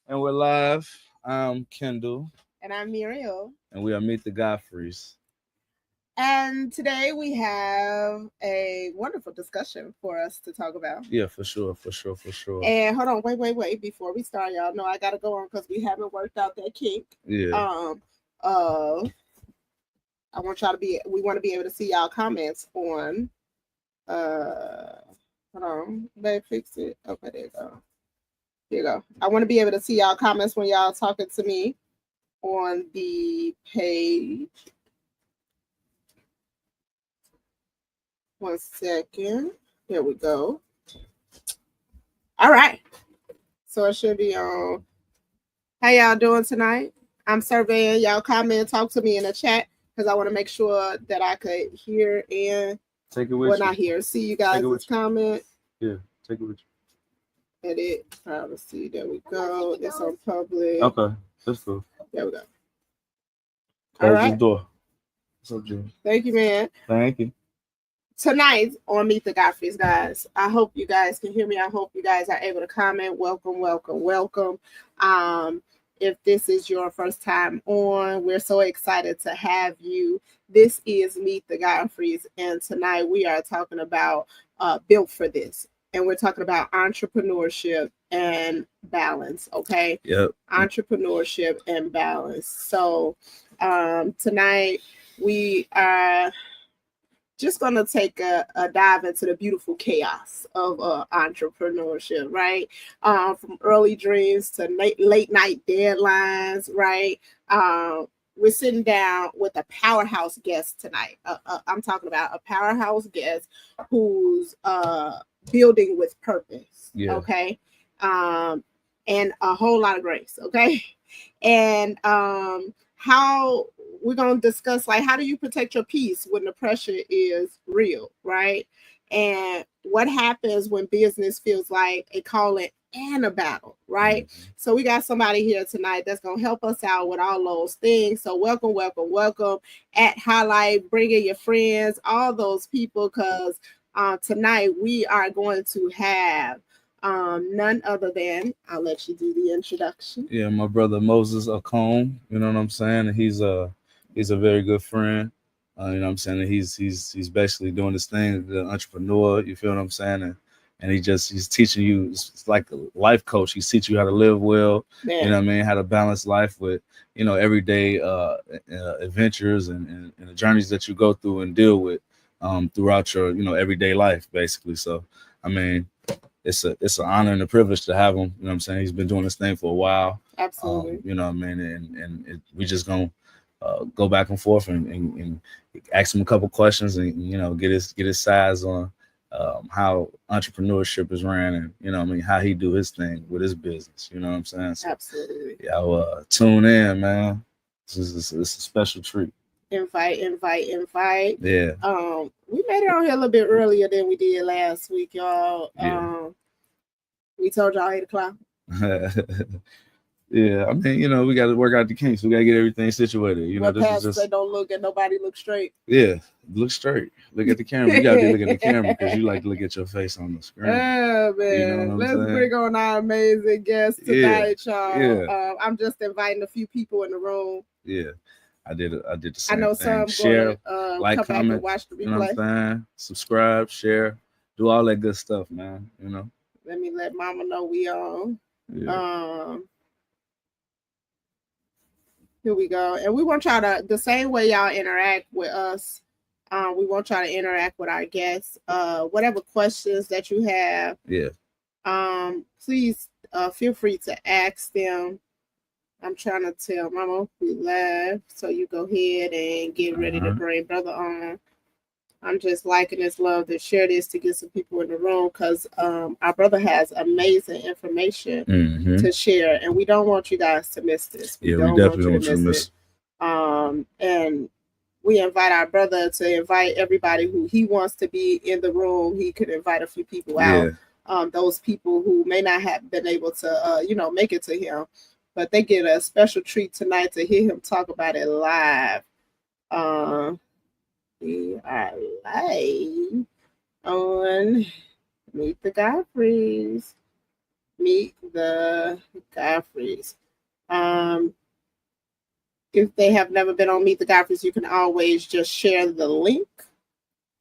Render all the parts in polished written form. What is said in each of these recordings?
And we're live. I'm Kendall, And I'm Muriel. and we are Meet the Godfreys. And today we have a wonderful discussion for us to talk about. Yeah, for sure, for sure, for sure. And hold on, wait. Before we start, y'all know I gotta go on because we haven't worked out that kink. Yeah. Uh I want y'all to be we want to be able to see y'all comments on hold on, they fixed it. Okay, there you go. Here you go. I want to be able to see y'all comments when y'all talking to me on the page. One second. Here we go. All right. So it should be on. How y'all doing tonight? I'm surveying y'all comment. Talk to me in the chat because I want to make sure that I could hear and Take it with you. not hear. See you guys' comment. Yeah, take it with you. Edit privacy. There we go. It's on public. Okay, let's go. There we go. Close this door. What's up, Jimmy? Thank you, man. Thank you. Tonight on Meet the Godfreys, guys. I hope you guys can hear me. I hope you guys are able to comment. Welcome. If this is your first time on, we're so excited to have you. This is Meet the Godfreys, and tonight we are talking about Built for This. And we're talking about entrepreneurship and balance, okay? Yep. Entrepreneurship and balance. So tonight we are just going to take a dive into the beautiful chaos of entrepreneurship, right? From early dreams to late night deadlines, right? We're sitting down with a powerhouse guest tonight. I'm talking about a powerhouse guest who's building with purpose, okay? And a whole lot of grace, okay? And how we're going to discuss, like, how do you protect your peace when the pressure is real, right? And what happens when business feels like a calling and a battle, right? Mm-hmm. So we got somebody here tonight that's going to help us out with all those things. So welcome at Highlight. Bring in your friends, all those people, because tonight we are going to have none other than, I'll let you do the introduction. Yeah, my brother Moses Akon, you know what I'm saying? He's a very good friend. You know what I'm saying? And he's basically doing this thing, the entrepreneur, you feel what I'm saying? And he's teaching you, it's like a life coach. He's teaching you how to live well, you know what I mean? How to balance life with, you know, everyday adventures and the journeys that you go through and deal with throughout your, you know, everyday life, basically. So, I mean, it's an honor and a privilege to have him. You know what I'm saying? He's been doing this thing for a while. Absolutely. You know what I mean? And we just gonna go back and forth and ask him a couple questions and, you know, get his size on how entrepreneurship is ran and, you know what I mean, how he do his thing with his business. You know what I'm saying? So, absolutely. Y'all tune in, man. It's a special treat. Invite. Yeah. We made it on here a little bit earlier than we did last week, y'all. Yeah. We told y'all 8:00. Yeah, I mean, you know, we got to work out the kinks. We got to get everything situated. You know, this is just. They don't look at nobody. Look straight. Yeah, look straight. Look at the camera. You got to be looking at the camera because you like to look at your face on the screen. Yeah, man. You know Let's bring on our amazing guest tonight, y'all. Yeah. I'm just inviting a few people in the room. Yeah. I did the same I know thing. Some share, gonna, like, come comment, back and watch the replay. You know what I'm saying? Subscribe, share, do all that good stuff, man. You know. Let me let Mama know we on. Yeah. Here we go. And we want y'all to, the same way y'all interact with us, we want y'all to interact with our guests. Whatever questions that you have, please feel free to ask them. I'm trying to tell Mama we live, so you go ahead and get ready to bring brother on. I'm just liking this love to share this to get some people in the room because our brother has amazing information to share, and we don't want you guys to miss this. We definitely don't want you to miss it. And we invite our brother to invite everybody who he wants to be in the room. He could invite a few people out. Those people who may not have been able to, make it to him, but they get a special treat tonight to hear him talk about it live. We are live on Meet the Godfreys. Meet the Godfreys. If they have never been on Meet the Godfreys, you can always just share the link.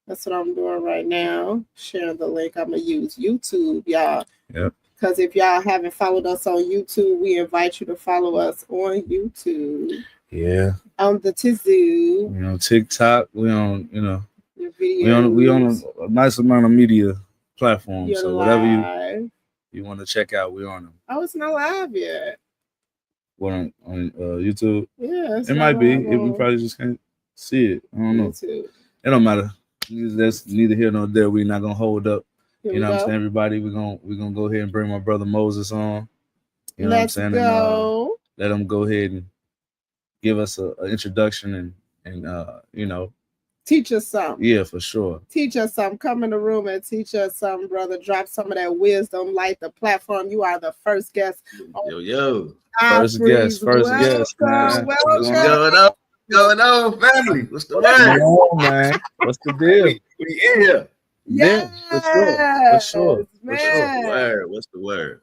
That's what I'm doing right now. Share the link. I'm going to use YouTube, y'all. Yep. Because if y'all haven't followed us on YouTube, we invite you to follow us on YouTube. Yeah. On the Tizoo. You know, TikTok. We on, you know, Videos. we on a nice amount of media platforms. You're so whatever live. you want to check out, we're on them. Oh, it's not live yet. What on YouTube? Yeah, it might be. We probably just can't see it. I don't know. YouTube. It don't matter. That's neither here nor there. We're not gonna hold up. Here you know what I'm saying? Everybody, we're gonna go ahead and bring my brother Moses on. You know Let's what I'm saying? Go. And, let him go ahead and give us an introduction and you know, teach us something. Yeah, for sure. Teach us something. Come in the room and teach us something, brother. Drop some of that wisdom. Light the platform. You are the first guest. Yo. First guest, man. What's going on, family? What's the word? On, man. What's the deal? We in here. Yeah, for sure. Man. What's the word?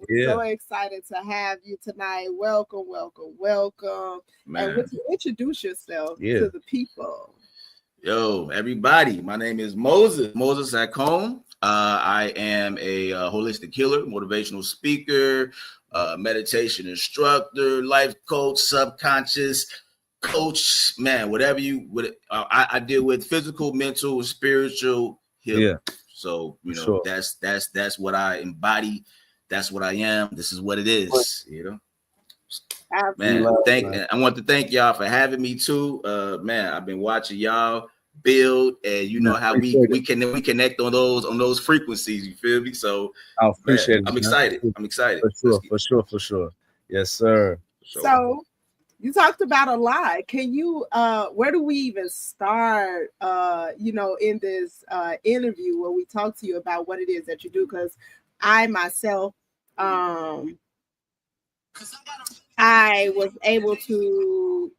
Yeah. So excited to have you tonight. Welcome. Man. And would you introduce yourself to the people? Yo, everybody. My name is Moses Akon. I am a holistic healer, motivational speaker, meditation instructor, life coach, subconscious coach, man, whatever you would. I deal with physical, mental, spiritual healing. Yeah. So you know that's what I embody. That's what I am. This is what it is. You know. Absolutely. Man, I want to thank y'all for having me too. Man, I've been watching y'all build, and you know how we connect on those frequencies. You feel me? So I appreciate it. I'm excited. I'm excited. For sure. Yes, sir. So you talked about a lot. Can you where do we even start you know, in this interview where we talk to you about what it is that you do? Because I myself I was able to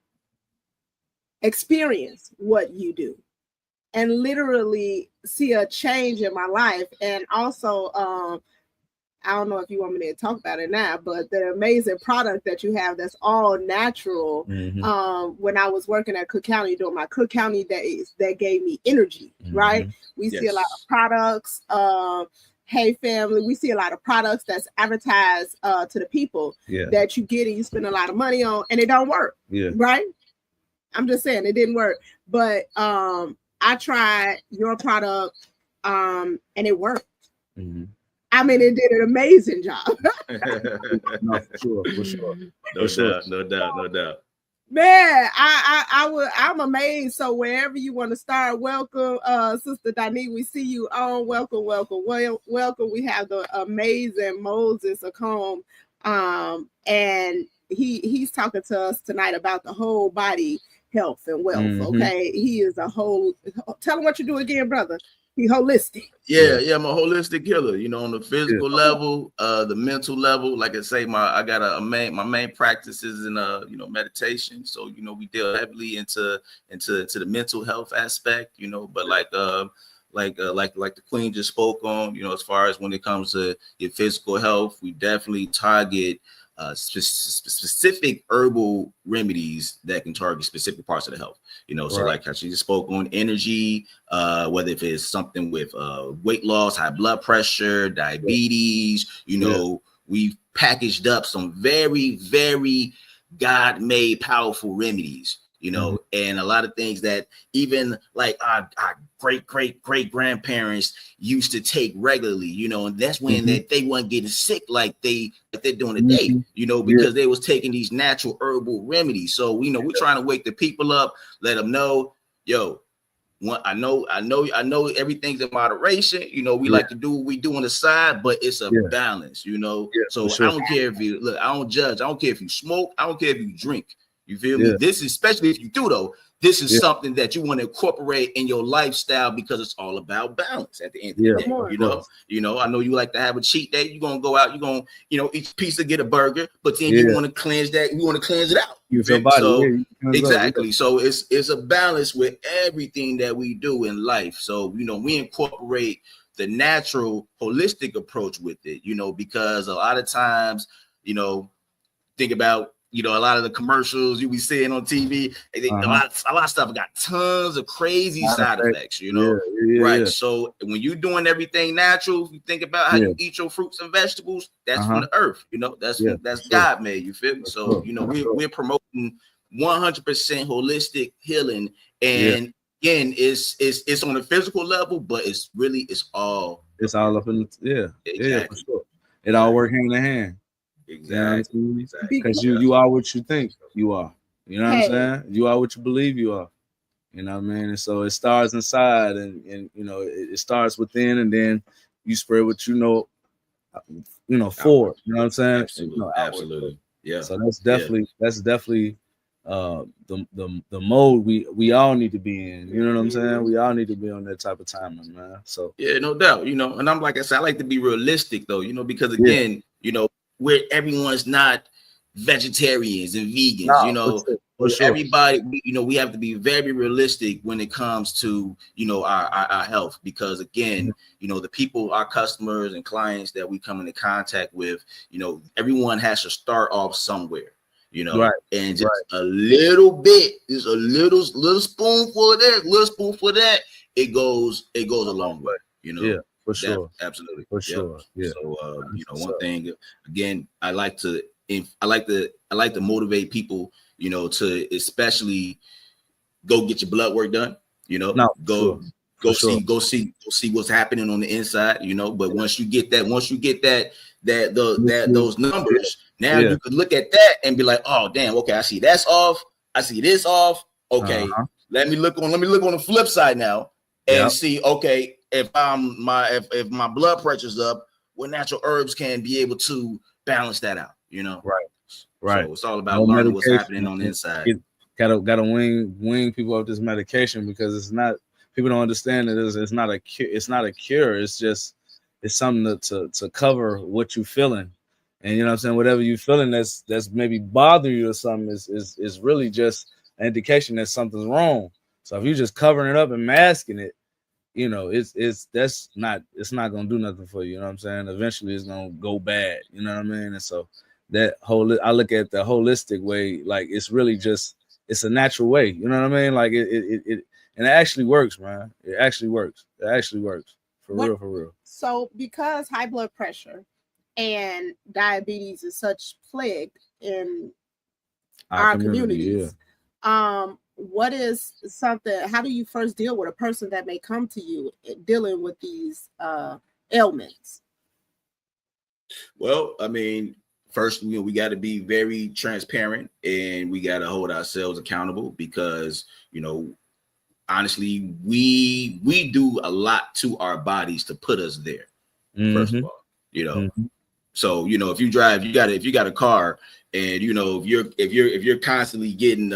experience what you do and literally see a change in my life. And also, I don't know if you want me to talk about it now, but the amazing product that you have that's all natural. Mm-hmm. When I was working at Cook County doing my Cook County days, that gave me energy, right? We see a lot of products. Hey family, we see a lot of products that's advertised to the people that you get and you spend a lot of money on, and it don't work. Right? I'm just saying it didn't work. But I tried your product and it worked. Mm-hmm. I mean, it did an amazing job. No, for sure. No doubt. Man, I'm amazed. So wherever you want to start, welcome, Sister Dani. We see you on. Welcome. We have the amazing Moses Akon, and he's talking to us tonight about the whole body health and wealth. Okay, he is a whole. Tell him what you do again, brother. He holistic. Yeah, I'm a holistic healer. You know, on the physical level, the mental level. Like I say, my main practice is in you know, meditation. So you know, we deal heavily into the mental health aspect. You know, but like the Queen just spoke on. You know, as far as when it comes to your physical health, we definitely target specific herbal remedies that can target specific parts of the health. You know, so like how she just spoke on energy, whether if it's something with weight loss, high blood pressure, diabetes, you know, we've packaged up some very, very God-made powerful remedies, you know, and a lot of things that even like our great grandparents used to take regularly, you know, and that's when that they weren't getting sick like they're doing today, you know, because they was taking these natural herbal remedies. So, you know, we're trying to wake the people up, let them know, yo, I know everything's in moderation. You know, we like to do what we do on the side, but it's a balance, you know. So I don't care if you look, I don't judge. I don't care if you smoke. I don't care if you drink. You feel me? This is, especially if you do though, this is something that you want to incorporate in your lifestyle because it's all about balance at the end of the day. You know, I know you like to have a cheat day. You're gonna go out, you're gonna, you know, eat pizza, get a burger, but then you want to cleanse that, you want to cleanse it out. Your body, so exactly. So it's a balance with everything that we do in life. So, you know, we incorporate the natural holistic approach with it, you know, because a lot of times, you know, think about, you know, a lot of the commercials you be seeing on TV, a lot of stuff got tons of crazy side effects, you know, right? Yeah. So when you're doing everything natural, if you think about how you eat your fruits and vegetables, that's from the earth, you know, that's God made, you feel me? So, you know, we're promoting 100% holistic healing, and again, it's on a physical level, but it's all up in exactly. For sure. It all work hand in hand. Exactly. Because you are what you think you are. You know what I'm saying? You are what you believe you are. You know what I mean? And so it starts inside, and you know, it starts within, and then you spread what you know forward. You know what I'm saying? Absolutely. You know, absolutely. Yeah. So that's definitely the mode we all need to be in. You know what I'm saying? We all need to be on that type of timing, man. So yeah, no doubt. You know, and I'm like I said, I like to be realistic though, you know, because again, you know, where everyone's not vegetarians and vegans, you know, for sure. Everybody, you know, we have to be very realistic when it comes to, you know, our health, because again, you know, the people, our customers and clients that we come into contact with, you know, everyone has to start off somewhere, you know, and just a little bit, just a little spoonful of that, little spoonful of that, it goes a long way, you know. Yeah. For sure, absolutely, for sure. Yeah. So, you know, one thing again, I like to motivate people, you know, to especially go get your blood work done. You know, go see what's happening on the inside. You know, but once you get those numbers, now you could look at that and be like, oh damn, okay, I see that's off. I see this off. Okay, let me look on the flip side now and see. Okay. If my blood pressure's up, what natural herbs can be able to balance that out, you know? Right. So it's all about learning what's happening on the inside. Gotta wing people off this medication, because it's not, people don't understand that it's not a cure. It's not a cure. It's something to cover what you're feeling. And you know what I'm saying? Whatever you're feeling that's maybe bothering you or something is really just an indication that something's wrong. So if you're just covering it up and masking it, you know, it's not gonna do nothing for you. You know what I'm saying? Eventually it's gonna go bad. You know what I mean? And so I look at the holistic way, like it's really just, it's a natural way. You know what I mean? Like it actually works, man. It actually works. For real. So because high blood pressure and diabetes is such plague in our communities, what is something, how do you first deal with a person that may come to you dealing with these ailments? Well, I mean, first, you know, we got to be very transparent, and we got to hold ourselves accountable, because, you know, honestly, we do a lot to our bodies to put us there. First of all, you know, so, you know, if you got a car, and, you know, if you're constantly getting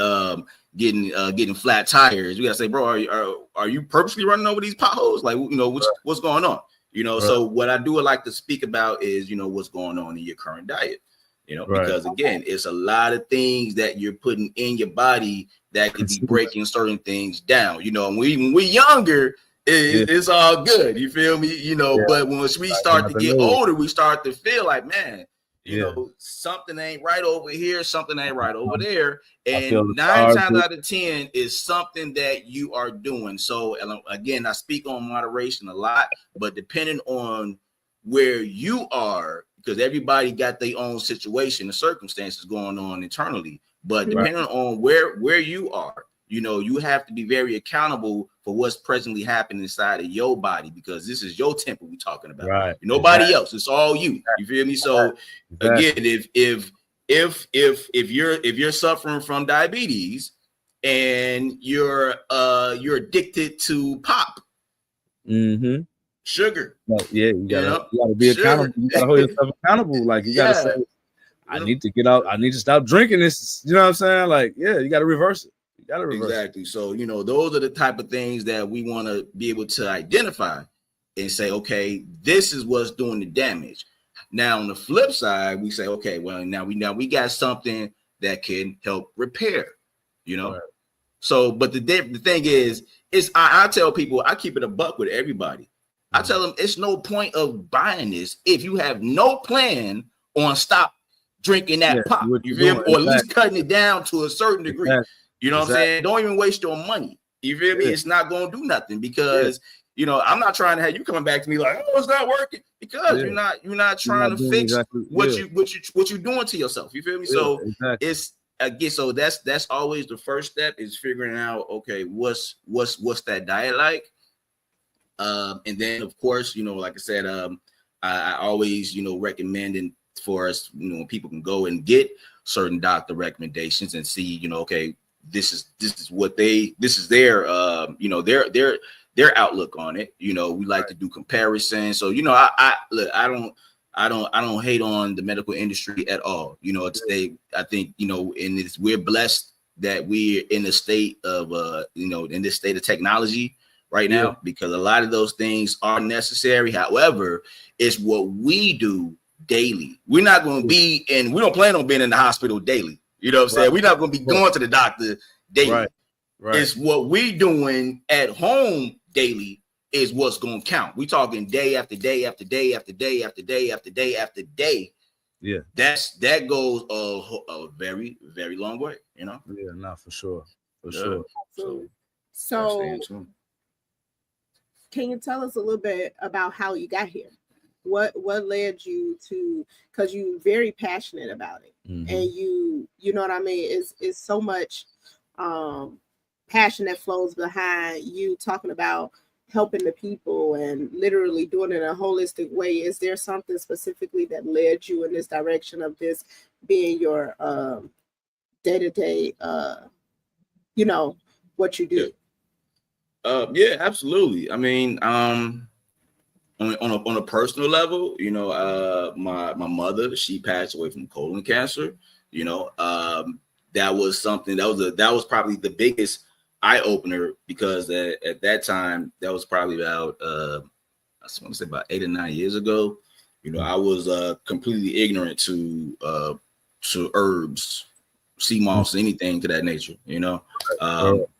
flat tires, we gotta say, bro, are you purposely running over these potholes? Like, you know, what's going on? You know, so what I do like to speak about is, you know, what's going on in your current diet, you know, because again, it's a lot of things that you're putting in your body that could be breaking certain things down. You know, when we're younger, it's all good. You feel me? You know, but once we start to get older, we start to feel like, man, you know, something ain't right over here, something ain't right over there. And 9 times out of 10 is something that you are doing. So again, I speak on moderation a lot, but depending on where you are, because everybody got their own situation and circumstances going on internally, but depending on where you are, you know, you have to be very accountable for what's presently happening inside of your body, because this is your temple we're talking about. Nobody else. It's all you. You feel me? So again, if you're suffering from diabetes and you're addicted to pop, sugar, you gotta be accountable. You gotta hold yourself accountable. Like you gotta say, I need to get out. I need to stop drinking this. You know what I'm saying? Like, you gotta reverse it. Exactly. So, you know, those are the type of things that we want to be able to identify and say, okay, this is what's doing the damage. Now, on the flip side, we say, okay, well, now we got something that can help repair, you know? So, but the thing is I tell people, I keep it a buck with everybody. I tell them it's no point of buying this if you have no plan on stop drinking that pop. You feel me? Or at least cutting it down to a certain degree. You know what I'm saying? Don't even waste your money. You feel me? It's not going to do nothing because you know, I'm not trying to have you coming back to me like, oh, it's not working, because you're not trying to fix what you're doing to yourself. You feel me? So it's again, so that's always the first step, is figuring out, okay, what's that diet like? And then of course, you know, like I said, I always, you know, recommending for us, you know, when people can go and get certain doctor recommendations and see, you know, okay, this is their you know, their outlook on it. You know, we like to do comparisons. So, you know, I don't hate on the medical industry at all. You know, I think, you know, we're blessed that we're in the state of you know, in this state of technology right now, because a lot of those things are necessary. However, it's what we do daily. We're not going to be we don't plan on being in the hospital daily. You know what I'm saying? We're not going to be going to the doctor daily. Right. It's what we doing at home daily is what's going to count. We talking day after day after day after day after day after day after day. Yeah. That goes a very, very long way, you know? Yeah, not for sure. For sure. So can you tell us a little bit about how you got here? What led you to, because you're very passionate about it, and you know what I mean? It's so much passion that flows behind you talking about helping the people and literally doing it in a holistic way. Is there something specifically that led you in this direction of this being your day-to-day, you know, what you do? Yeah, absolutely. I mean, on a personal level, you know, my mother, she passed away from colon cancer. You know, that was something that was probably the biggest eye opener, because at that time, that was probably about I just want to say about 8 or 9 years ago. You know, I was completely ignorant to herbs, sea moss, anything to that nature. You know,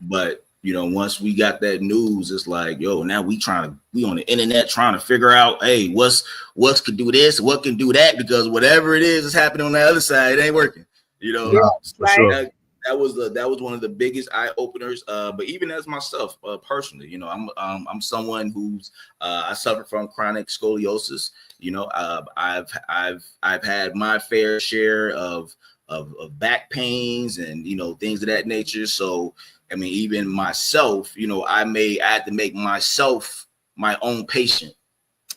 but you know, once we got that news, it's like, yo, now we on the internet trying to figure out, hey, what can do this, what can do that, because whatever it is happening on the other side, it ain't working. You know, that was one of the biggest eye openers. But even as myself, personally, you know, I'm someone who's I suffer from chronic scoliosis. You know, I've had my fair share of back pains and, you know, things of that nature. So I mean, even myself, you know, I had to make myself my own patient,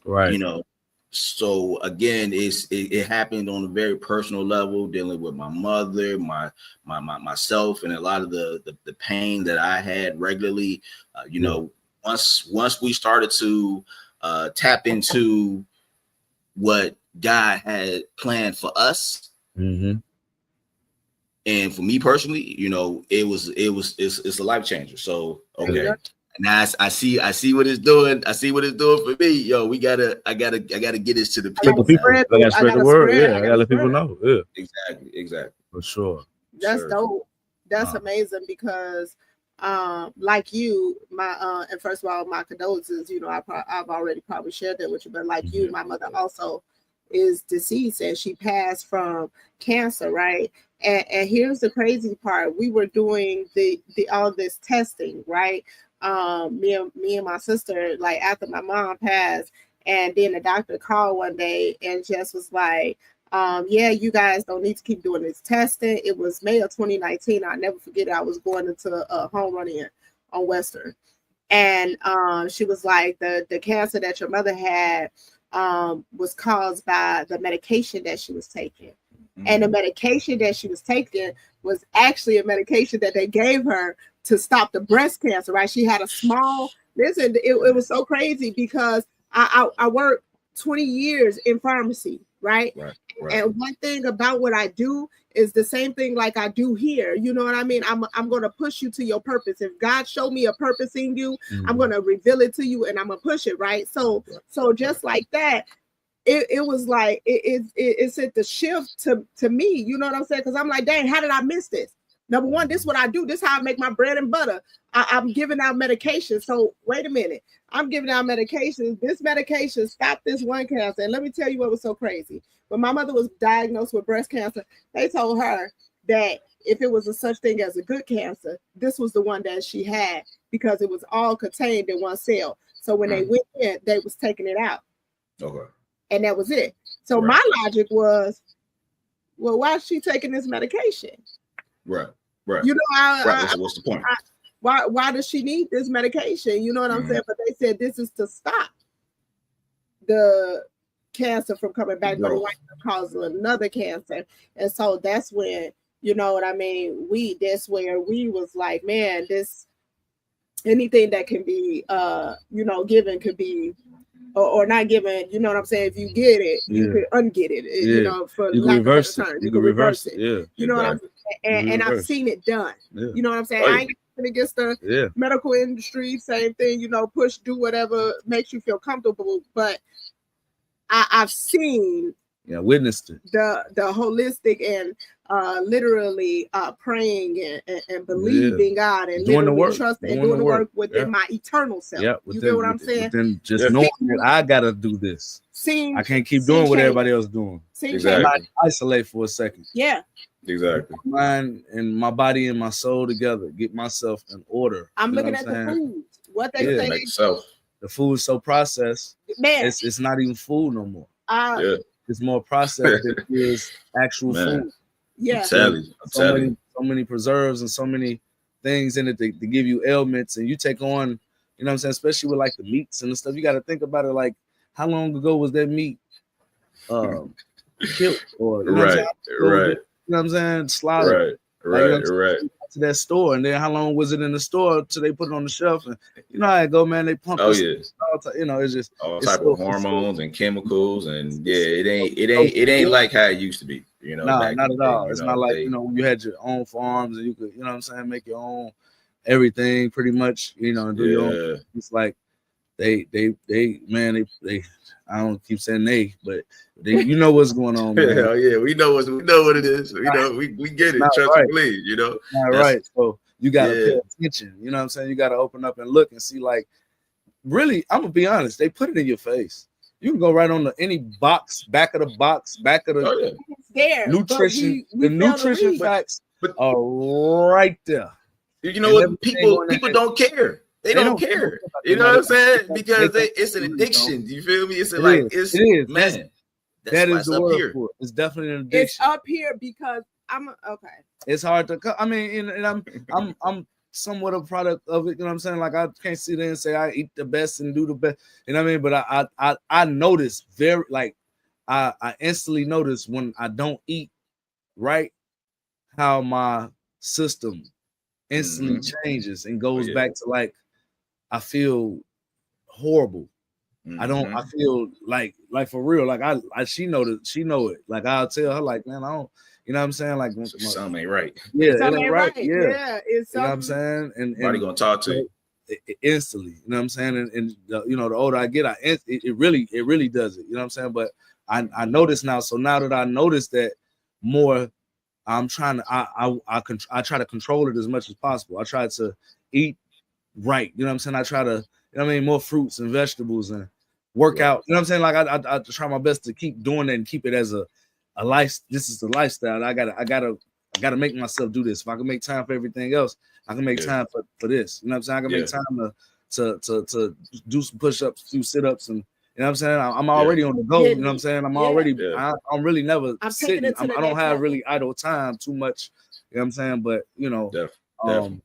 right? You know, so again, it happened on a very personal level, dealing with my mother, myself, and a lot of the pain that I had regularly. You know, once we started to tap into what God had planned for us. And for me personally, you know, it's a life changer. So okay, now I see what it's doing. I see what it's doing for me. Yo, I gotta get this to the people. I gotta spread the word. I gotta let people know. Yeah, exactly. For sure. That's dope. That's amazing, because like you, and first of all, my condolences. You know, I've already probably shared that with you, but like you, my mother also is deceased, and she passed from cancer, right? And here's the crazy part: we were doing the all this testing, right? Me and my sister, like after my mom passed, and then the doctor called one day and just was like, yeah, you guys don't need to keep doing this testing. It was May of 2019. I'll never forget it. I was going into a home run in on Western, and she was like, the cancer that your mother had was caused by the medication that she was taking. And the medication that she was taking was actually a medication that they gave her to stop the breast cancer, right? She had a small, it was so crazy, because I worked 20 years in pharmacy, right? And one thing about what I do is the same thing like I do here. You know what I mean? I'm going to push you to your purpose. If God showed me a purpose in you, I'm going to reveal it to you, and I'm going to push it, right? So just like that, it was like, it's at the shift to me, you know what I'm saying? Because I'm like, dang, how did I miss this? Number one, this is what I do. This is how I make my bread and butter. I'm giving out medication. So wait a minute. I'm giving out medications. This medication stopped this one cancer. And let me tell you what was so crazy. When my mother was diagnosed with breast cancer, they told her that if it was a such thing as a good cancer, this was the one that she had because it was all contained in one cell. So when they went in, they was taking it out. Okay. And that was it. So my logic was, well, why is she taking this medication? Right. You know, What's the point? Why does she need this medication? You know what I'm saying? But they said this is to stop the cancer from coming back, but it might cause another cancer. And so that's when, you know what I mean? That's where we was like, man, this anything that can be given could be or not given, you know what I'm saying? If you get it, you could unget it, you know, for you lack can reverse of a better it. term. You can reverse it. Yeah. You know what I'm saying? And I've seen it done. Yeah. You know what I'm saying? I ain't against the medical industry, same thing, you know, push, do whatever makes you feel comfortable. But I've seen witnessed it. The holistic and literally praying and believing God and doing the work, trusting and doing the work within my eternal self. Yeah, you get what I'm saying? Then just knowing that I gotta do this. I can't keep doing what everybody else doing. Exactly. Isolate for a second. Yeah. Exactly. My mind and my body and my soul together. Get myself in order. I'm looking at the food. What they say. The food is so processed. Man, it's not even food no more. It's more processed than it is actual food. Yeah. I'm telling you. So many preserves and so many things in it to give you ailments, and you take on, you know what I'm saying, especially with like the meats and the stuff. You got to think about it like, how long ago was that meat killed? Or you know what I'm saying? You know what I'm saying? Slaughtered. Right. To that store, and then how long was it in the store till they put it on the shelf? And you know how it go, man. They pump. You know, it's just all type of hormones and chemicals, and it ain't like how it used to be. You know, not at all. It's not like, you know, when you had your own farms and you could, you know what I'm saying, make your own everything pretty much, you know, and do your own. It's like they I don't keep saying but you know what's going on, man. We know what it is. You know, we get it. Trust and believe, you know. Right. So you gotta pay attention. You know what I'm saying? You gotta open up and look and see, like, really, I'm gonna be honest, they put it in your face. You can go right on any box, back of the it's there. Nutrition. The nutrition facts are right there. You know what? People don't care. They don't care. You know what I'm saying? Because it's an addiction. You feel me? It is. Man. That is the word for it. It's definitely an addiction. It's up here because I'm okay. It's hard to. I mean, and I'm somewhat a product of it. You know what I'm saying? Like, I can't sit there and say I eat the best and do the best. You know what I mean? But I notice very, like, I instantly notice when I don't eat right, how my system instantly changes and goes back to, like, I feel horrible. I feel like for real. Like she know it. Like, I'll tell her, like, man, I don't, you know what I'm saying? Like, something ain't right. Yeah, it ain't right. Yeah. It's you know what I'm saying? And nobody gonna talk to you instantly. You know what I'm saying? And you know, the older I get, it really does it. You know what I'm saying? But I notice now. So now that I notice that more, I'm trying to I try to control it as much as possible. I try to eat right. You know what I'm saying? I try to, you know what I mean, more fruits and vegetables and work out. You know what I'm saying? Like, I try my best to keep doing that and keep it as a life. This is the lifestyle. I gotta make myself do this. If I can make time for everything else, I can make time for this. You know what I'm saying? I can make time to do some push-ups, few sit-ups, and you know what I'm saying? I'm already on the go. You know what I'm saying? I'm already. I'm really never sitting. I don't have really idle time too much. You know what I'm saying? But you know, definitely.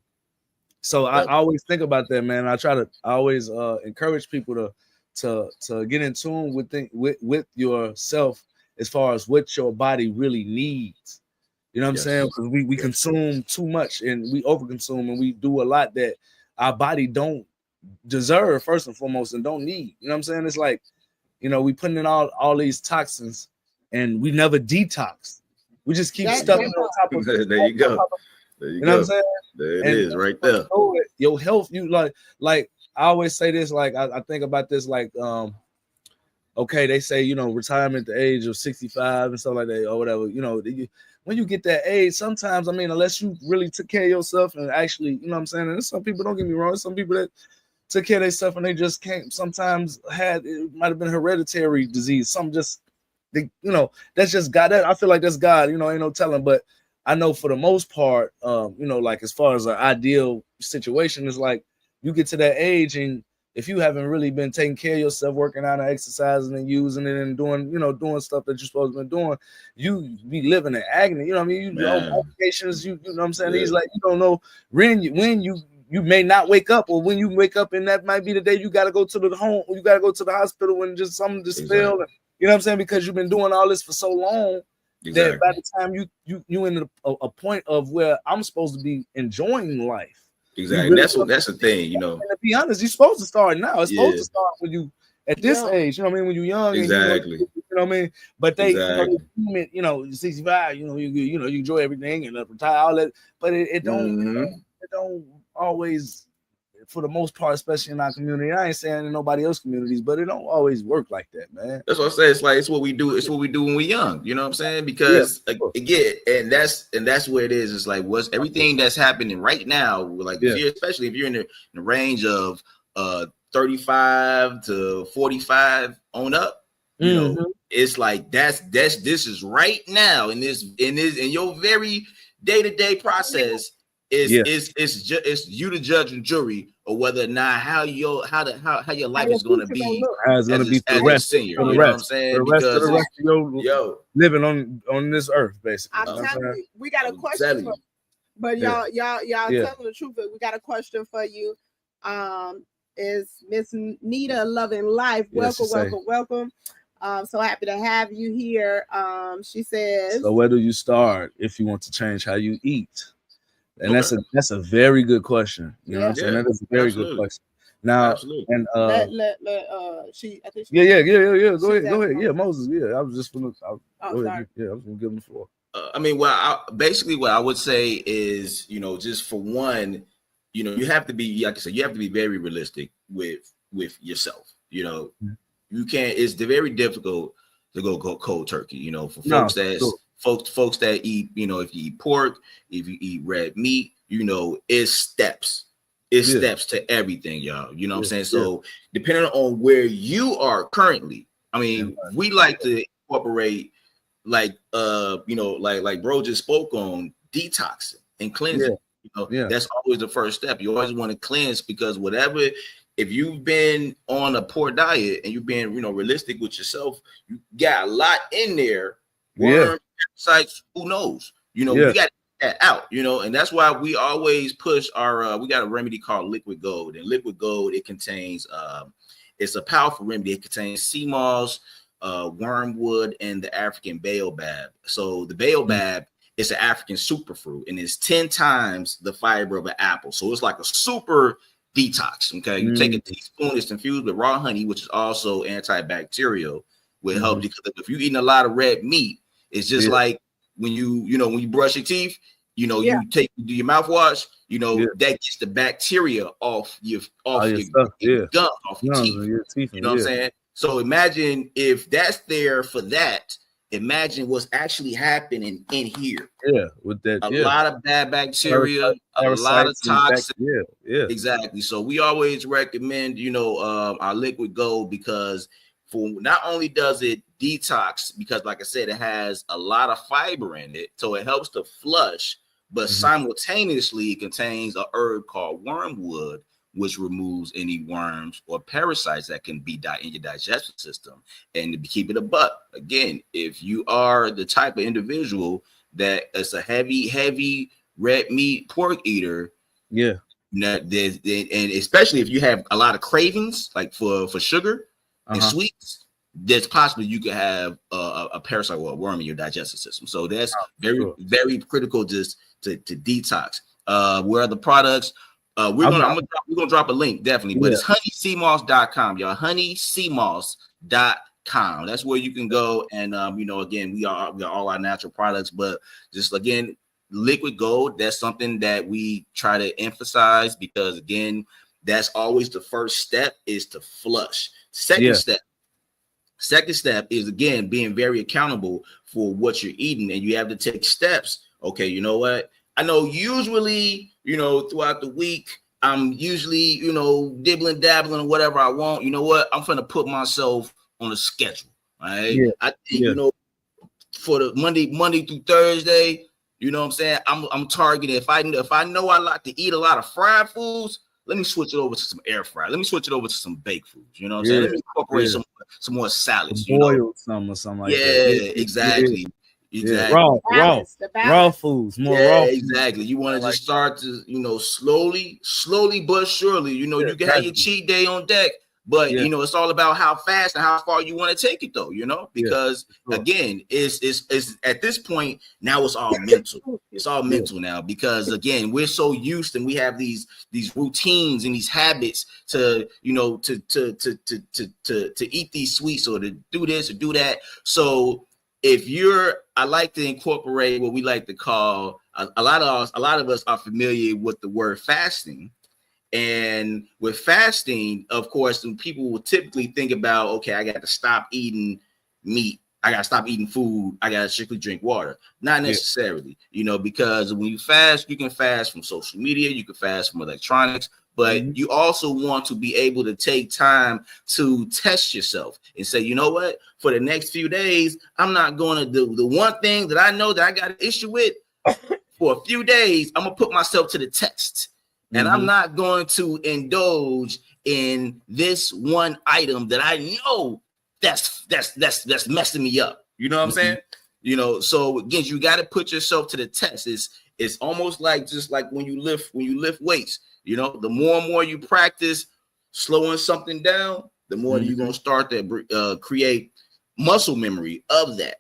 So I always think about that, man. I always encourage people to get in tune with yourself as far as what your body really needs. You know what I'm saying? Because we consume too much and we overconsume and we do a lot that our body don't deserve, first and foremost, and don't need. You know what I'm saying? It's like, you know, we putting in all these toxins and we never detox. We just keep stuffing on top of it. There you go. You know what I'm saying? There it is, right there. Your health, you like I always say this, like I think about this, like okay, they say, you know, retirement at the age of 65 and stuff like that or whatever, you know, when you get that age, sometimes, I mean, unless you really took care of yourself and actually, you know what I'm saying? And there's some people, don't get me wrong, some people that took care of themselves and they just can't, sometimes it might have been hereditary disease. Some just, you know, that's just God. I feel like that's God, you know, ain't no telling. But I know for the most part, you know, like as far as an ideal situation, is like you get to that age and if you haven't really been taking care of yourself, working out and exercising and using it and doing, you know, doing stuff that you're supposed to be doing, you be living in agony. You know what I mean? You know, complications, you know what I'm saying? He's like, you don't know when you may not wake up, or when you wake up, and that might be the day you got to go to the home, or you got to go to the hospital when just something just failed. You know what I'm saying? Because you've been doing all this for so long that by the time you in a point of where I'm supposed to be enjoying life. Exactly. Really That's the thing, you know. And to be honest, you're supposed to start now. It's supposed to start when you at this age. You know what I mean? When you're young, Exactly. And you know what I mean. But they, you know, 65. You know, you enjoy everything and retire all that. But it don't always, for the most part, especially in our community. I ain't saying in nobody else's communities, but it don't always work like that, man. That's what I say. It's like it's what we do. It's what we do when we're young. You know what I'm saying? Because again, and that's where it is. It's like what's everything that's happening right now. Like especially if you're in the range of 35 to 45 on up. You know, it's like this is right now in your very day-to-day process. It's you the judge and jury of whether or not how your life is going to be. How it's going to be for the rest, senior, you know what I'm saying? For the rest of your living on this earth, basically. I'm telling you, we got a question, but y'all telling the truth. We got a question for you. Is Miss Nita Loving Life? Welcome. So happy to have you here. She says, so where do you start if you want to change how you eat? And that's a very good question. You know what I'm saying? That is a very good question. Now, and I think she Go ahead. Yeah, Moses. Yeah, I was just gonna. Go ahead. Yeah, I was gonna give him the floor. I mean, what I would say is, you know, just for one, you know, you have to be, like I said, you have to be very realistic with yourself. You know, you can't. It's very difficult to go cold turkey. You know, for folks that eat, you know, if you eat pork, if you eat red meat, you know, it's steps. It's steps to everything, y'all. You know what I'm saying? So depending on where you are currently, I mean, we like to incorporate like you know, like bro just spoke on detoxing and cleansing. You know, that's always the first step. You always want to cleanse, because if you've been on a poor diet and you've been, you know, realistic with yourself, you got a lot in there. Parasites, who knows? You know, we got to get that out, you know, and that's why we always push our we got a remedy called Liquid Gold. And Liquid Gold, it contains it's a powerful remedy. It contains sea moss, wormwood, and the African baobab. So the baobab is an African superfruit, and it's 10 times the fiber of an apple. So it's like a super detox. Okay, you take a teaspoon, it's infused with raw honey, which is also antibacterial, will help you. If you're eating a lot of red meat, it's just like when you brush your teeth, you know, you do your mouthwash, you know, that gets the bacteria off your gum, off your teeth. You know what I'm saying? So imagine if that's there for that. Imagine what's actually happening in here. With that, a lot of bad bacteria, a lot of toxic. Exactly. So we always recommend, you know, our Liquid Gold, because for not only does it detox, because like I said, it has a lot of fiber in it, so it helps to flush, but simultaneously it contains a herb called wormwood, which removes any worms or parasites that can be in your digestive system. And to keep it a buck, again, if you are the type of individual that is a heavy red meat pork eater, and especially if you have a lot of cravings, like for sugar and sweets, there's possibly you could have a parasite or a worm in your digestive system. So that's very critical just to detox. Where are the products? We're gonna drop a link, definitely, but it's honeyseamoss.com, y'all. honeyseamoss.com. That's where you can go, and you know, again, we are all our natural products, but just again, Liquid Gold, that's something that we try to emphasize, because again, that's always the first step, is to flush. Second step, Second step is, again, being very accountable for what you're eating, and you have to take steps. Okay, you know what? I know usually, throughout the week, I'm usually, dibbling, dabbling, whatever I want. You know what? I'm going to put myself on a schedule, right? Yeah. For the Monday through Thursday, you know what I'm saying? I'm targeting. If I know I like to eat a lot of fried foods, let me switch it over to some air fry. Let me switch it over to some baked foods. You know what I'm saying? Let me incorporate some more salads. Boiled some or something like that. Yeah, exactly. Exactly. Raw foods, more raw. Exactly. You want to just start to, slowly but surely. You can have your cheat day on deck, but it's all about how fast and how far you want to take it, though. Because again, it's at this point now it's all mental. It's all mental now, because again, we're so used and we have these routines and these habits to to eat these sweets or to do this or do that. So I like to incorporate what we like to call a lot of us are familiar with the word fasting. And with fasting, of course, people will typically think about, okay, I got to stop eating meat. I got to stop eating food. I got to strictly drink water. Not necessarily, because when you fast, you can fast from social media. You can fast from electronics. But you also want to be able to take time to test yourself and say, you know what, for the next few days, I'm not going to do the one thing that I know that I got an issue with for a few days. I'm going to put myself to the test, and I'm not going to indulge in this one item that I know that's messing me up. You know what I'm saying? So again, you got to put yourself to the test. It's almost like just like when you lift weights. The more and more you practice slowing something down, the more you're going to start to create muscle memory of that.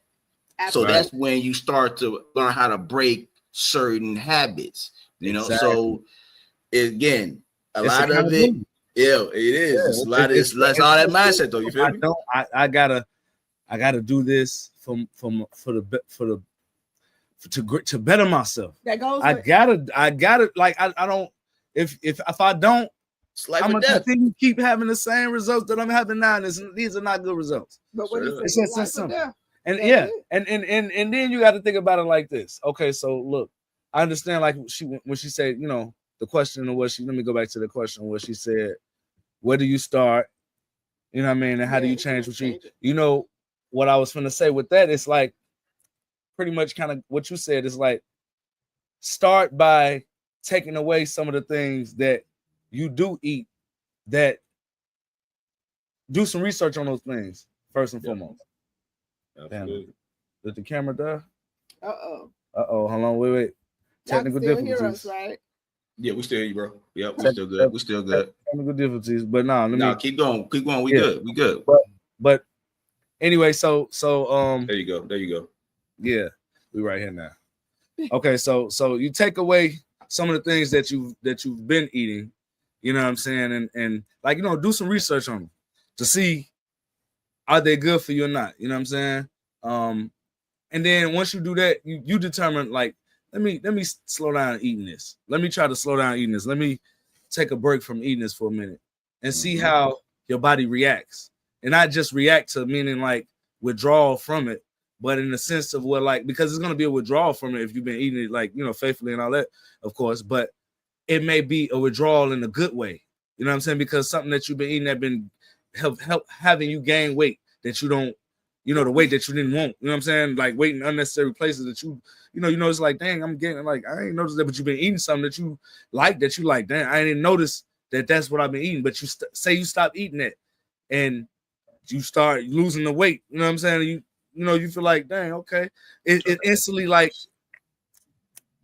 Absolutely. So that's when you start to learn how to break certain habits, Exactly. So again, a lot of it, it is. It's a lot of it's all that mindset, though. You feel me? I gotta do this to better myself. That goes. I gotta like I don't. If I don't, I'm gonna continue keep having the same results that I'm having now. And these are not good results. But what it's just simple. And and then you got to think about it like this. Okay, so look, I understand like when she said, the question of let me go back to the question where she said, where do you start? You know what I mean? And how do you change what you what I was gonna say with that? It's like pretty much kind of what you said is like start by taking away some of the things that you do eat, that do some research on those things first and foremost. Damn, did the camera die? Uh-oh, hold on, wait. Technical difficulties. Hear us, right? Yeah, we still hear you, bro. Yep, we still good. We still good. Technical difficulties, but keep going. We good. We good. But anyway, so there you go. Yeah, we right here now. Okay, so you take away some of the things that you've been eating, you know what I'm saying, and like do some research on them to see are they good for you or not, you know what I'm saying. And then once you do that, you determine like let me slow down eating this. Let me try to slow down eating this. Let me take a break from eating this for a minute and see how your body reacts, and not just react to meaning like withdrawal from it, but in the sense of because it's going to be a withdrawal from it if you've been eating it like, faithfully and all that, of course, but it may be a withdrawal in a good way. You know what I'm saying? Because something that you've been eating that been help having you gain weight that you don't, the weight that you didn't want. You know what I'm saying? Like weight in unnecessary places that it's like, dang, I'm getting like, I ain't noticed that, but you've been eating something that you like, dang, I didn't notice that that's what I've been eating. But you say you stop eating it and you start losing the weight. You know what I'm saying? You feel like, dang, okay. It instantly like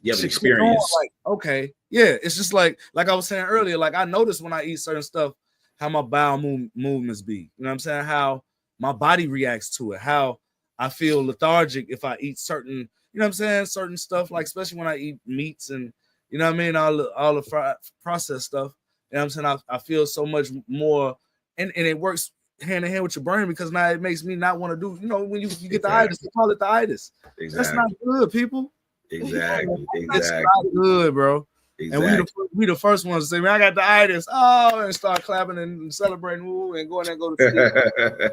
you have an experience. Like, okay, yeah. It's just like I was saying earlier, like I notice when I eat certain stuff, how my bowel movements be. You know what I'm saying? How my body reacts to it, how I feel lethargic if I eat certain, certain stuff, like especially when I eat meats and all the processed stuff. You know what I'm saying? I feel so much more, and it works hand in hand with your brain, because now it makes me not want to do, when you get the itis, they call it the itis. That's not good, people. Exactly. That's not good, bro. And we the first ones to say, man, I got the itis. Oh, and start clapping and celebrating, woo, and going and go to sleep.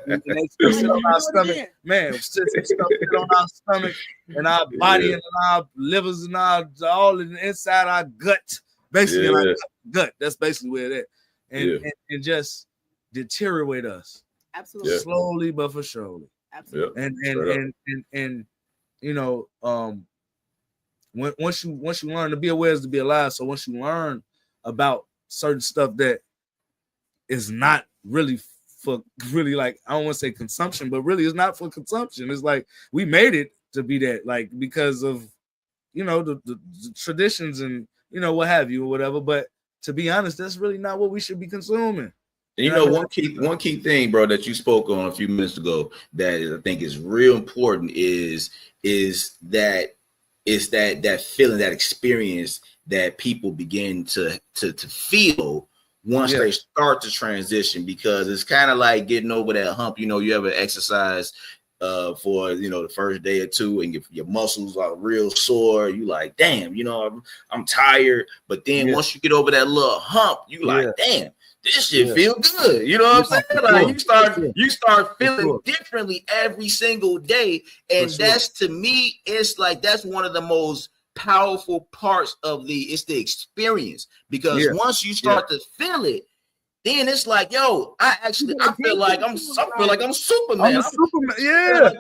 And they still sit on our stomach. Man, sit on our stomach and our body and our livers and all in the inside our gut. Basically, in our gut. That's basically where it is. And just deteriorate us. Absolutely. Slowly but for surely. Absolutely. And you know, once you learn to be aware is to be alive. So once you learn about certain stuff that is not really for like, I don't want to say consumption, but really it's not for consumption. It's like we made it to be that, like, because of, you know, the traditions and, you know, what have you or whatever. But to be honest, that's really not what we should be consuming. And you know, one key thing, bro, that you spoke on a few minutes ago that I think is real important is that feeling, that experience that people begin to feel once they start to transition, because it's kind of like getting over that hump. You know, you ever exercise for, you know, the first day or two and your muscles are real sore. You like, damn, you know, I'm tired. But then once you get over that little hump, you like, damn, this shit feel good. You know what I'm saying? Like you start feeling differently every single day. And that's, to me, it's like that's one of the most powerful parts of the experience. Because once you start to feel it, then it's like, yo, I feel like I'm Superman. I'm Superman.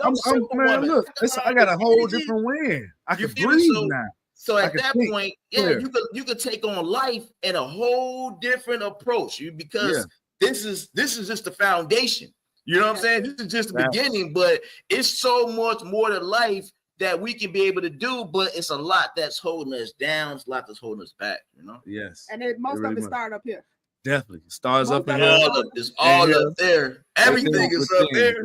I'm Superman. Look, I got a whole different win. I can breathe now. So at that point, you could take on life in a whole different approach. Because this is just the foundation. You know what I'm saying? This is just the beginning, but it's so much more to life that we can be able to do. But it's a lot that's holding us down. It's a lot that's holding us back. You know? Yes. And most of it started up here. Definitely stars up in here. It's all up there. Everything is up there.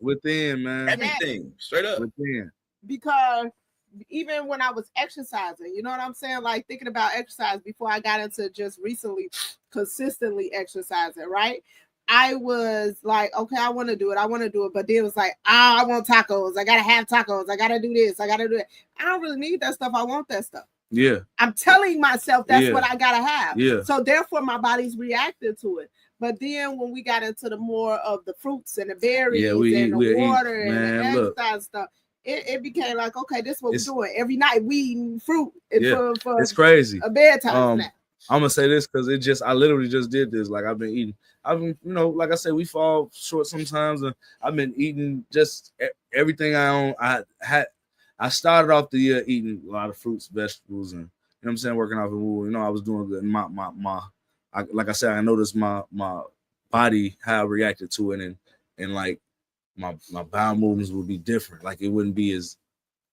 Within, man. Everything straight up. Within. Because even when I was exercising, you know what I'm saying? Like thinking about exercise before I got into just recently consistently exercising, right? I was like, okay, I want to do it. But then it was like, I want tacos. I got to have tacos. I got to do this. I got to do it. I don't really need that stuff. I want that stuff. Yeah. I'm telling myself that's what I got to have. Yeah. So therefore my body's reacted to it. But then when we got into the more of the fruits and the berries and the water and the exercise stuff, it became like, okay, this is what we're doing. Every night we eating fruit. For it's crazy. A bedtime snack. I'm gonna say this because I literally just did this. Like I've been, you know, like I said, we fall short sometimes, and I've been eating just everything I own. I started off the year eating a lot of fruits, vegetables, and, you know what I'm saying, working out. You know, I was doing good. Like I said, I noticed my body, how I reacted to it, and like my bowel movements would be different. Like it wouldn't be as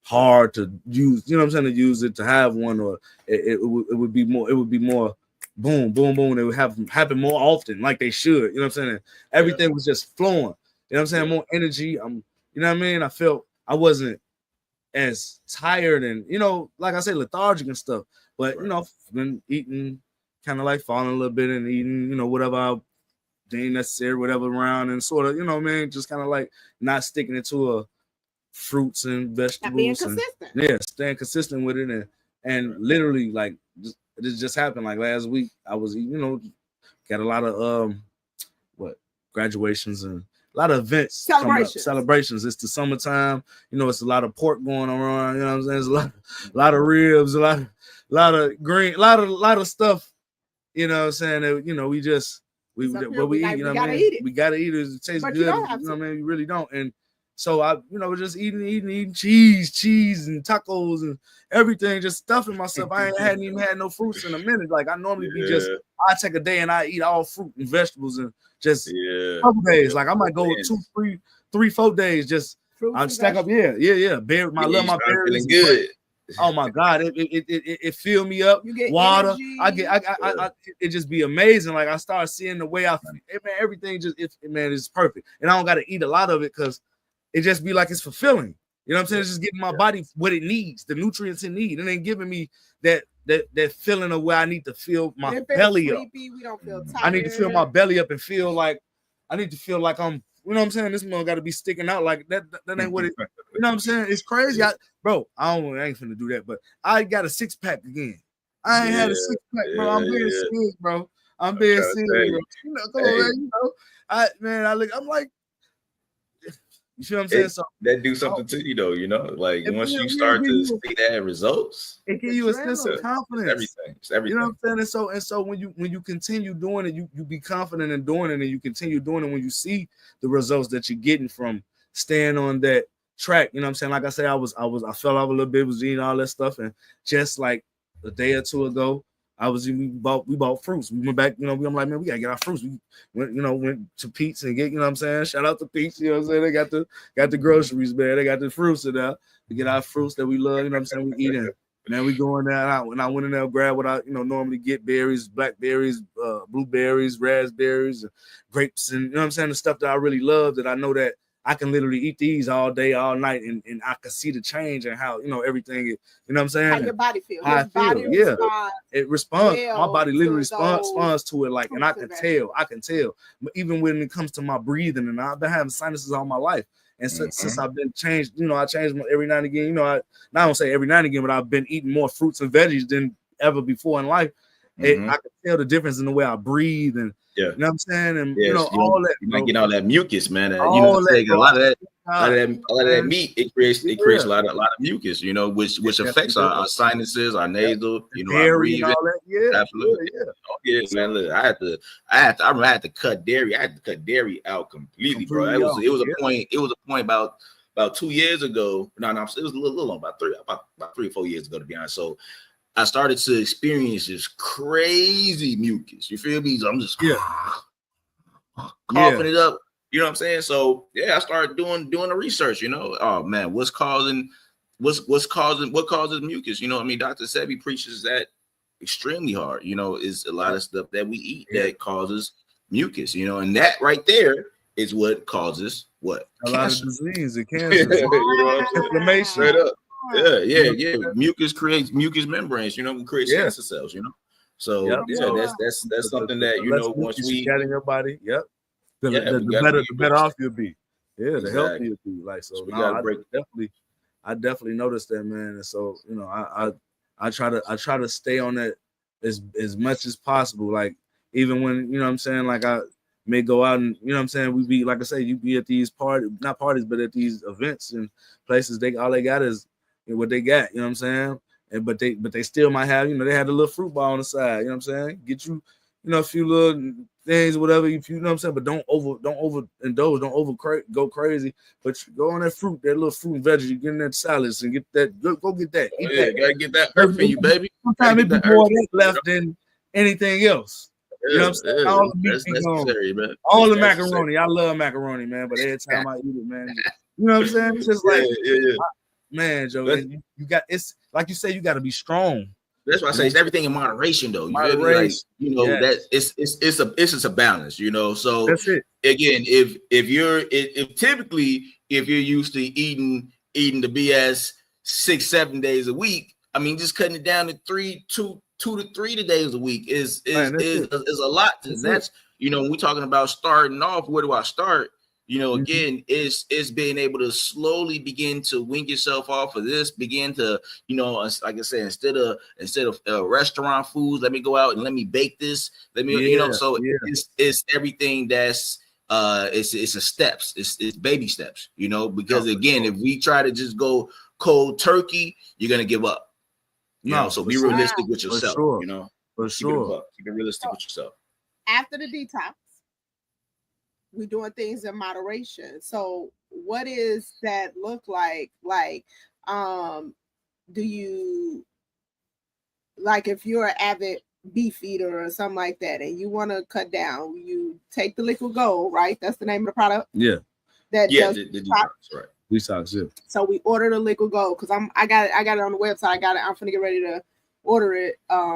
hard to use, you know what I'm saying, to use it, to have one, or it would be more boom, boom, boom. It would happen more often, like they should, you know what I'm saying? And everything was just flowing, you know what I'm saying? More energy. You know what I mean? I felt I wasn't as tired and, you know, like I said, lethargic and stuff. But, you know, been eating, kind of like falling a little bit and eating, you know, whatever I deemed necessary, whatever around, and sort of, you know, man, just kind of like not sticking into fruits and vegetables. Being consistent. Staying consistent with it. And literally, like, this just happened. Like last week, I was, you know, got a lot of graduations and a lot of events, celebrations. It's the summertime, you know. It's a lot of pork going around. You know what I'm saying? There's a lot of ribs, a lot of green, a lot of stuff. You know what I'm saying? That, you know, we eat. You know what I mean? We gotta eat it. It tastes good. You know what I mean? You really don't. And so I, you know, just eating cheese and tacos and everything, just stuffing myself. I hadn't even had no fruits in a minute. Like I normally be just, I take a day and I eat all fruit and vegetables and just a couple days. Like I might go 2, 3, 4 days. Just I'm stack up. Yeah. I love my berries. Feeling good. Oh my God, it fill me up. You get water. Energy. It just be amazing. Like I start seeing the way I feel. Man, everything just it's perfect. And I don't got to eat a lot of it because it just be like it's fulfilling. You know what I'm saying? It's just giving my body what it needs, the nutrients it needs, and then giving me that feeling of where I need to feel my belly up. We don't feel tired. I need to feel my belly up and feel like I'm, you know what I'm saying? This one got to be sticking out like that. That ain't what it, you know what I'm saying? It's crazy. I ain't finna do that, but I got a 6-pack again. I ain't had a Yeah, 6-pack, bro. I'm being yeah. serious, bro. I'm being trying to serious, tell bro. you. You know, come on, Hey. man. You know, I'm like, you feel what I'm saying? So That do something to you though, like it once you will start give to you see that results, it give you a sense of Adrenaline. confidence. everything. It's You know everything. what I'm saying? And so when you continue doing it, you be confident in doing it, and you continue doing it when you see the results that you're getting from staying on that track. You know what I'm saying? Like I said, I fell off a little bit, was eating all that stuff, and just like a day or two ago, we bought fruits. We went back, I'm like, man, we gotta get our fruits. We went to Pete's and get, you know what I'm saying? Shout out to Pete's, you know what I'm saying? They got the groceries, man. They got the fruits in there to get our fruits that we love, you know what I'm saying? We eating. Man, we go in there, and I went in there and grabbed what I normally get: berries, blackberries, blueberries, raspberries, grapes, and you know what I'm saying, the stuff that I really love, that I know that I can literally eat these all day, all night, and I can see the change and how everything is, you know what I'm saying? How your body feels. How I His body feel, yeah. responds. It responds. My well body literally to those responds to it, like, and I fruits can and tell. But even when it comes to my breathing, and I've been having sinuses all my life. And since I've been changed, I change every now and again. I don't say every now and again, but I've been eating more fruits and veggies than ever before in life. I can tell the difference in the way I breathe, and you know what I'm saying, and all that. You might get all that mucus, man. A Bro. lot of that meat, it creates a lot of mucus, which affects our sinuses, our nasal, our breathing. All that. Yeah, absolutely. Yeah, man. Look, I remember I had to cut dairy. I had to cut dairy out completely, bro. It was a point. It was a point about 2 years ago. No, it was a little long, about 3 or 4 years ago, to be honest. So I started to experience this crazy mucus. You feel me? So I'm just coughing it up. You know what I'm saying? So yeah, I started doing the research. Oh man, what causes mucus? You know what I mean? Dr. Sebi preaches that extremely hard. Is a lot of stuff that we eat that causes mucus. And that right there is what causes what? A cancer. Lot of disease and cancer, inflammation. Straight up. Yeah. Mucus creates mucous membranes. We create cancer cells. So that's something that once we got in your body, the better off you'll be. Yeah, the healthier you'll be. Like so, I definitely noticed that, man. And so I try to stay on that as much as possible. Like even when what I'm saying, like I may go out and what I'm saying, we be like I say, you be at these not parties, but at these events and places. All they got is what they got. You know what I'm saying? But they still might have they had a little fruit bar on the side. You know what I'm saying? Get you a few little things, whatever. If you know what I'm saying, but don't overindulge, don't go crazy. But go on that little fruit and veggies. You get in that salads and get that. Go get that. Eat that. Gotta get that earth in you, baby. Sometimes it be more left than anything else. You know what I'm saying? All the meat that's necessary, man. All the macaroni. I love macaroni, man. But every time I eat it, man, you know what I'm saying? It's just like, man, Joe, you got, it's like you say, you got to be strong. That's why I say it's everything in moderation, though. That it's just a balance, So that's it. Again, if typically if you're used to eating the BS 6-7 days a week, I mean, just cutting it down to 2 to 3 days a week is a lot. That's when we're talking about starting off, where do I start? Again, it's being able to slowly begin to wing yourself off of this, begin to, like I said, instead of restaurant foods, let me go out and let me bake this. Let me, it's everything that's it's a steps, it's baby steps, because again, if we try to just go cold turkey, you're gonna give up. So be realistic with yourself. For sure. Keep it realistic with yourself. After the detox, we're doing things in moderation. So what does that look like? Like, do you, like if you're an avid beef eater or something like that, and you want to cut down, you take the Liquid Gold, right? That's the name of the product. Yeah. The detox, right? Detox, yeah. So we order the Liquid Gold because I got it on the website. I'm gonna get ready to order it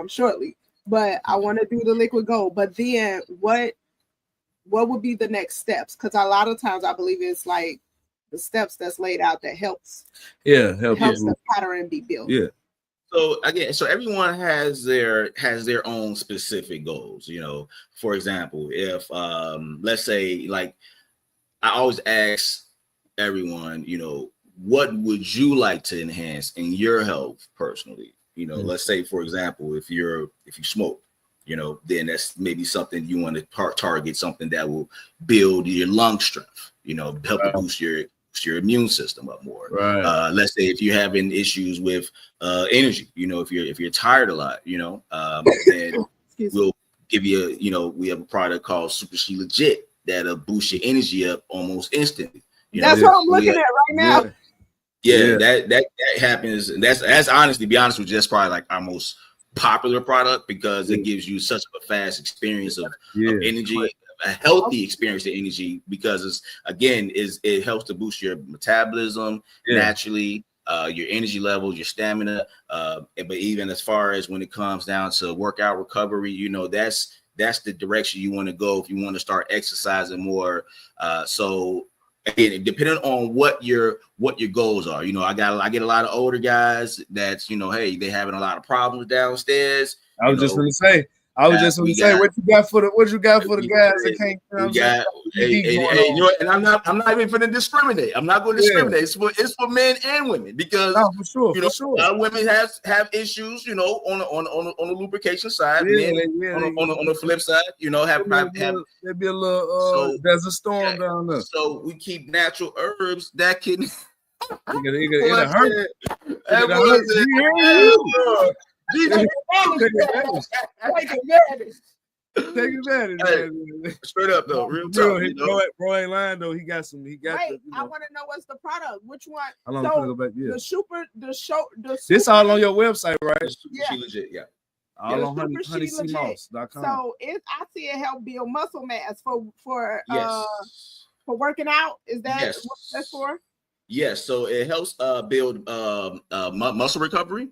shortly. But I want to do the Liquid Gold. But then what would be the next steps? Because a lot of times I believe it's like the steps that's laid out that helps the pattern be built. Yeah. So again, everyone has their own specific goals. For example, if let's say, like, I always ask everyone, what would you like to enhance in your health personally? You know, let's say, for example, if you smoke, you know, then that's maybe something you want to target, something that will build your lung strength, you know, help to boost your immune system up more. Right. Let's say if you're having issues with energy, you know, if you're tired a lot, you know, then we'll give you we have a product called Super She Legit that'll boost your energy up almost instantly. That's what I'm looking at right now. Yeah, that happens, and that's honestly, to be honest with you, that's probably like our most popular product because it gives you such a fast experience of energy, a healthy experience of energy, because it helps to boost your metabolism naturally, your energy levels, your stamina, but even as far as when it comes down to workout recovery, you know, that's the direction you want to go if you want to start exercising more. So again, depending on what your goals are, you know, I get a lot of older guys that's, you know, hey, they having a lot of problems downstairs. I was just gonna say, what you got for the guys that can't, you know, and I'm not even going to discriminate. I'm not going to discriminate. It's for men and women, because for you know, sure. a lot of women have issues, you know, on the lubrication side. Men, on the flip side, you know, have there'd be a little there's a storm down there. So we keep natural herbs that can it'll hurt. Take advantage. Hey, straight up though, real talk. Bro ain't lying though. He got. Wait, I want to know what's the product. Which one? How long go back? Yeah. This all on your website, right? She legit, all on honeycmoss.com. So I see it help build muscle mass for working out. Is that what that's for? Yes. So it helps build muscle recovery.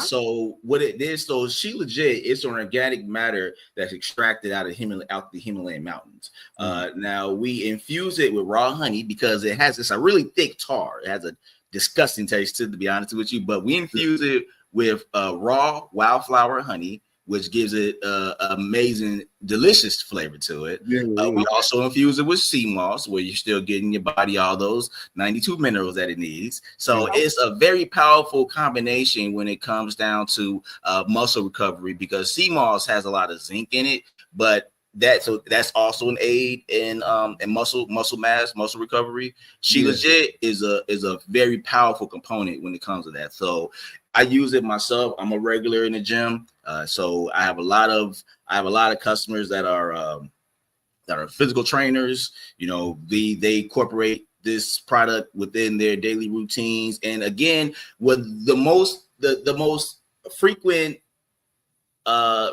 So what it is, so She Legit, it's an organic matter that's extracted out of the Himalayan mountains. Now we infuse it with raw honey because it has a really thick tar. It has a disgusting taste, to be honest with you, but we infuse it with raw wildflower honey, which gives it amazing, delicious flavor to it. We also infuse it with sea moss, where you're still getting your body all those 92 minerals that it needs. So it's a very powerful combination when it comes down to muscle recovery, because sea moss has a lot of zinc in it, but that's also an aid in muscle mass, muscle recovery. She Legit is a very powerful component when it comes to that. So I use it myself. I'm a regular in the gym, so I have a lot of customers that are physical trainers. You know, they incorporate this product within their daily routines. And again, with the most frequent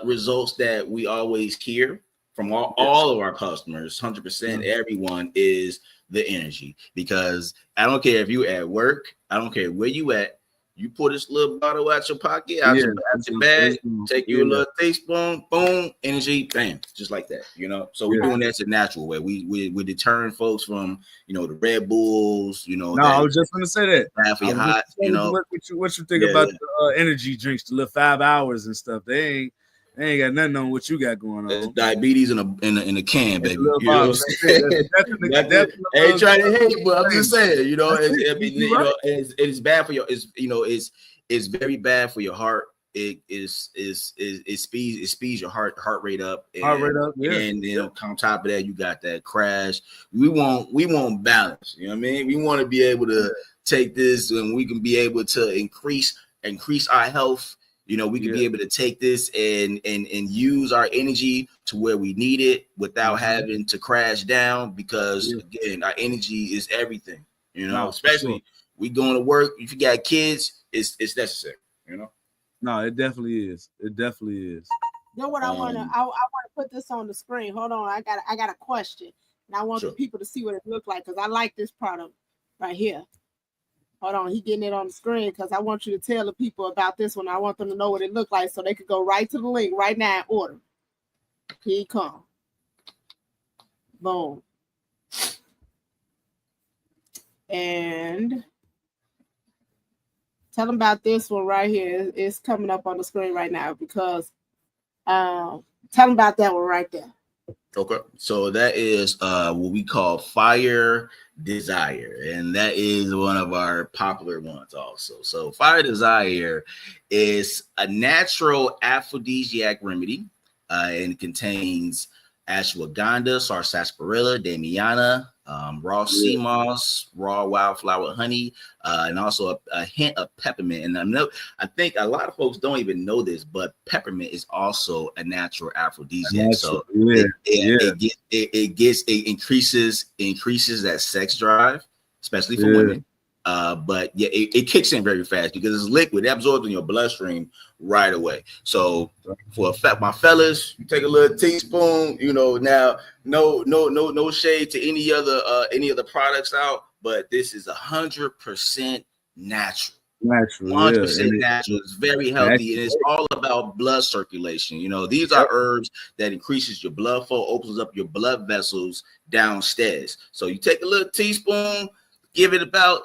results that we always hear from all of our customers, 100%, everyone, is the energy. Because I don't care if you at work, I don't care where you at. You pull this little bottle out your pocket, out your bag, take you a little teaspoon, boom, energy, bam, just like that, you know. So we're doing that the natural way. We're deterring folks from, you know, the Red Bulls, you know. No, I was just gonna say that. Half of your hot, you know. What you think about the energy drinks, the little 5 hours and stuff? They ain't got nothing on what you got going on. It's diabetes in a can, baby. You know ain't trying to hate, but I'm just saying, you know, it's bad for your, it's very bad for your heart. It speeds your heart rate up. And then on top of that, you got that crash. We want balance. You know what I mean? We want to be able to take this, and we can be able to increase our health. You know, we can be able to take this and use our energy to where we need it without having to crash down, because again, our energy is everything, you know, especially we going to work. If you got kids, it's necessary, you know? No, it definitely is. It definitely is. You know what I want to put this on the screen. Hold on. I got a question, and I want the people to see what it looks like, because I like this product right here. Hold on, he getting it on the screen, because I want you to tell the people about this one. I want them to know what it looked like, so they could go right to the link right now and order. Here he come. Boom. And tell them about this one right here. It's coming up on the screen right now, because tell them about that one right there. Okay, so that is what we call Fire Desire, and that is one of our popular ones also. So Fire Desire is a natural aphrodisiac remedy, and contains ashwagandha, sarsaparilla, damiana, raw sea moss, raw wildflower honey, and also a hint of peppermint. And I think a lot of folks don't even know this, but peppermint is also a natural aphrodisiac. So it increases that sex drive, especially for women. But yeah, it kicks in very fast because it's liquid. It absorbs in your bloodstream right away. So for my fellas, you take a little teaspoon. You know, now no shade to any other products out, but this is 100% natural. 100% natural. It's very healthy, and it's all about blood circulation. You know, these are herbs that increases your blood flow, opens up your blood vessels downstairs. So you take a little teaspoon, give it about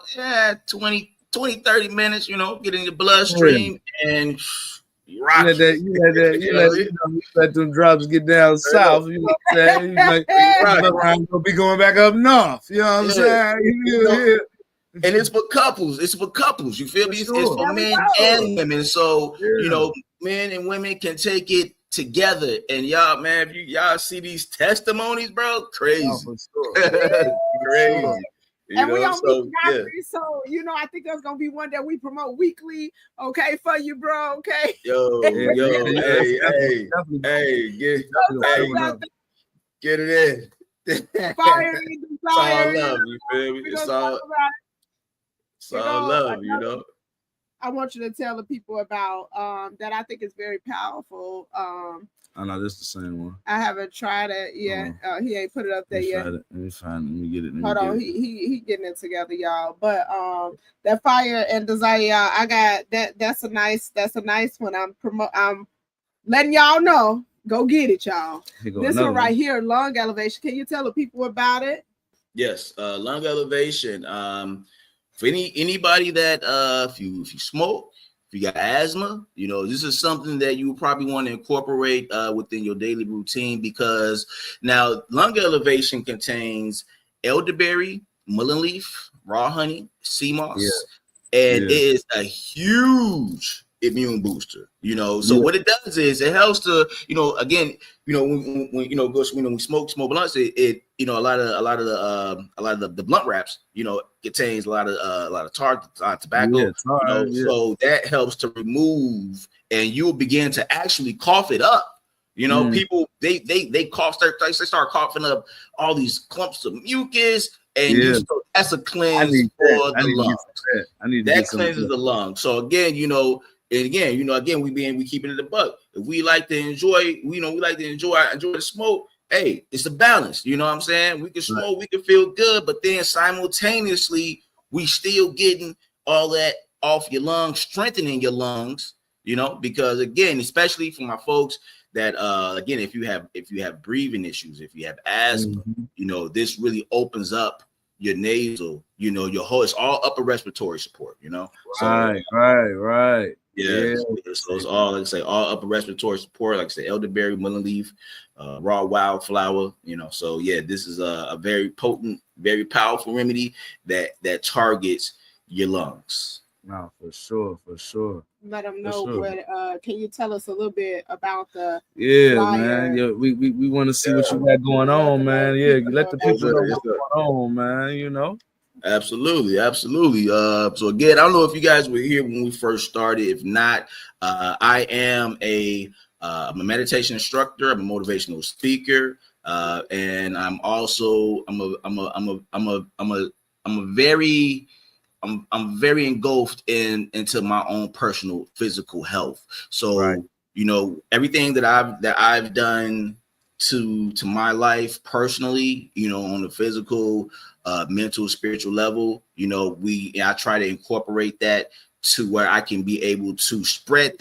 20, 30 minutes, you know, get in your bloodstream and rock. You let them drops get down south. You know what I'm saying? You like, gonna be going back up north. You know what I'm saying? And it's for couples. It's for couples. You feel me? It's for men and women. So, you know, men and women can take it together. And y'all, man, if y'all see these testimonies, bro, crazy. Crazy. And we on Weekly, so you know, I think that's gonna be one that we promote weekly. Okay, for you, bro. Okay. Yo, hey, get it in. Fire and It's all love, you feel me? It's all love, you know. I want you to tell the people about that. I think is very powerful. I know this is the same one. I haven't tried it yet. He ain't put it up there yet. Let me find it. Let me get it. Hold on, he getting it together, y'all. But that Fire and Desire, y'all, I got that. That's a nice one. I'm letting y'all know. Go get it, y'all. This one right here, Lung Elevation. Can you tell the people about it? Yes, Lung Elevation. For anybody that if you smoke, if you got asthma, you know, this is something that you probably want to incorporate within your daily routine, because now Lung Elevation contains elderberry, mullein leaf, raw honey, sea moss, and it is a huge immune booster. You know, so what it does is it helps to, you know, again, you know, when you know, when we smoke blunts, it you know, a lot of the blunt wraps, you know, contains a lot of tobacco, you know, so that helps to remove, and you'll begin to actually cough it up. You know, people they cough, they start coughing up all these clumps of mucus, and so that's a cleanse for the lungs. That cleanses the lungs. So again, you know. And again, you know, we keeping it a buck. If we like to enjoy, we like to enjoy the smoke. Hey, it's a balance. You know what I'm saying? We can smoke, we can feel good, but then simultaneously, we still getting all that off your lungs, strengthening your lungs. You know, because again, especially for my folks that again, if you have breathing issues, if you have asthma, you know, this really opens up your nasal. You know, your whole, it's all upper respiratory support. You know, right. Yeah, so it's all, like I say, all upper respiratory support, like I say, elderberry, mullein leaf, raw wildflower, you know. So yeah, this is a very potent, very powerful remedy that targets your lungs. No, for sure. Let them know what. Can you tell us a little bit about the? Man. Yeah, we want to see what you got going on, man. Yeah, let the people know what's going on, man. You know. Absolutely. So again, I don't know if you guys were here when we first started. If not, I am a meditation instructor. I'm a motivational speaker, and I'm also I'm very engulfed into my own personal physical health. So you know, everything that I've done to my life personally, you know, on the physical, mental, spiritual level, you know, I try to incorporate that to where I can be able to spread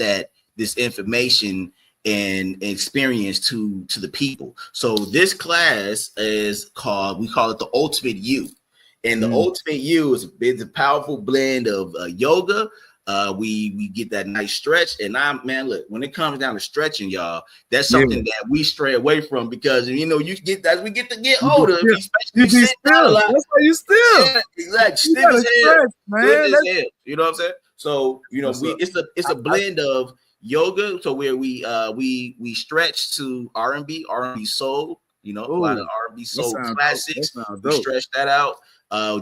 this information and experience to the people. So this class we call it the Ultimate You. And the Ultimate You is a powerful blend of yoga, we get that nice stretch. And man, look, when it comes down to stretching, y'all, that's something that we stray away from, because you get as we get to get older, you be still. That's why you still. Yeah, exactly. You gotta stretch, man. You know what I'm saying? So it's a blend of yoga, so where we stretch to R&B soul, a lot of R&B soul classics. We stretch that out.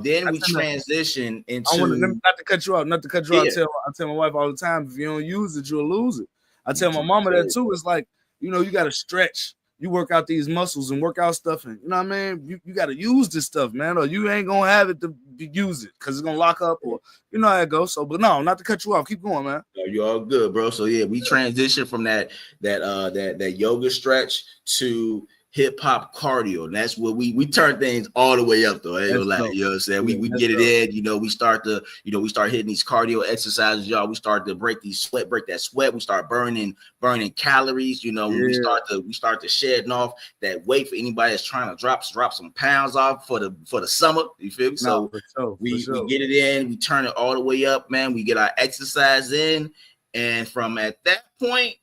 Then we transition into. Not to cut you off. I tell my wife all the time, if you don't use it, you'll lose it. I tell my mama that too. It's like, you got to stretch. You work out these muscles and work out stuff, and you know what I mean. You got to use this stuff, man, or you ain't gonna have it to use it because it's gonna lock up, or you know how it goes. So, but no, not to cut you off. Keep going, man. You're all good, bro. So yeah, we transition from that yoga stretch to hip hop cardio, and that's where we turn things all the way up, though. You know what I'm saying? We get it in. We start hitting these cardio exercises, y'all. We start to break that sweat. We start burning calories. We start to shedding off that weight for anybody that's trying to drop some pounds off for the summer. You feel me? So we get it in. We turn it all the way up, man. We get our exercise in, and from at that point,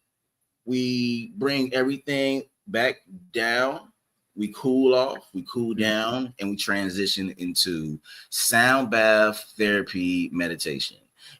we bring everything back down, we cool off, we cool down, and we transition into sound bath therapy meditation.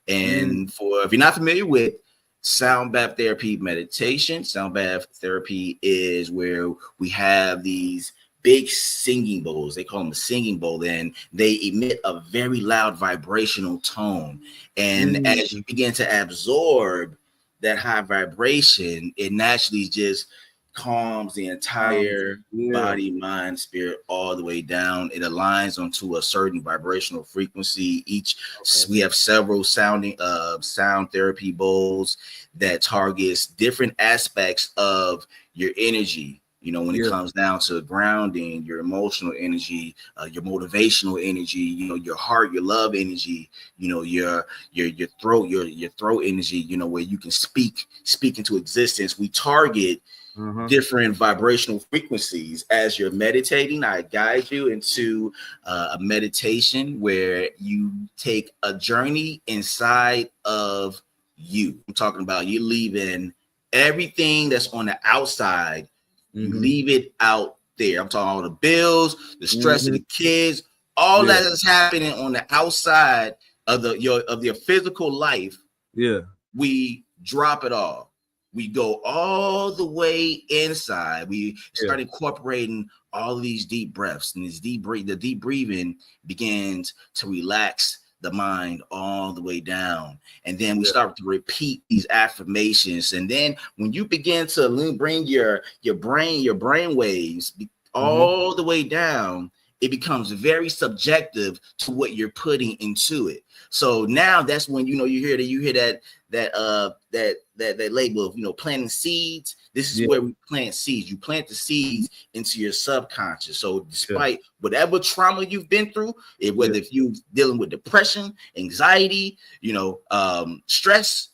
And if you're not familiar with sound bath therapy meditation, sound bath therapy is where we have these big singing bowls. They call them a singing bowl, and they emit a very loud vibrational tone. And as you begin to absorb that high vibration, it naturally just calms the entire body, mind, spirit all the way down. It aligns onto a certain vibrational frequency. We have several sound therapy bowls that targets different aspects of your energy. When it comes down to grounding, your emotional energy, your motivational energy, your heart, your love energy, your throat, your throat energy, where you can speak into existence. We target different vibrational frequencies. As you're meditating, I guide you into a meditation where you take a journey inside of you. I'm talking about you leaving everything that's on the outside. You leave it out there. I'm talking all the bills, the stress of the kids, all that is happening on the outside of your physical life. Yeah, we drop it all. We go all the way inside. We start incorporating all of these deep breaths, and the deep breathing begins to relax the mind all the way down. And then we start to repeat these affirmations. And then when you begin to bring your brain waves all the way down, it becomes very subjective to what you're putting into it. So now that's when you hear that label of planting seeds. This is where we plant seeds. You plant the seeds into your subconscious. So despite whatever trauma you've been through, whether if you're dealing with depression, anxiety, stress,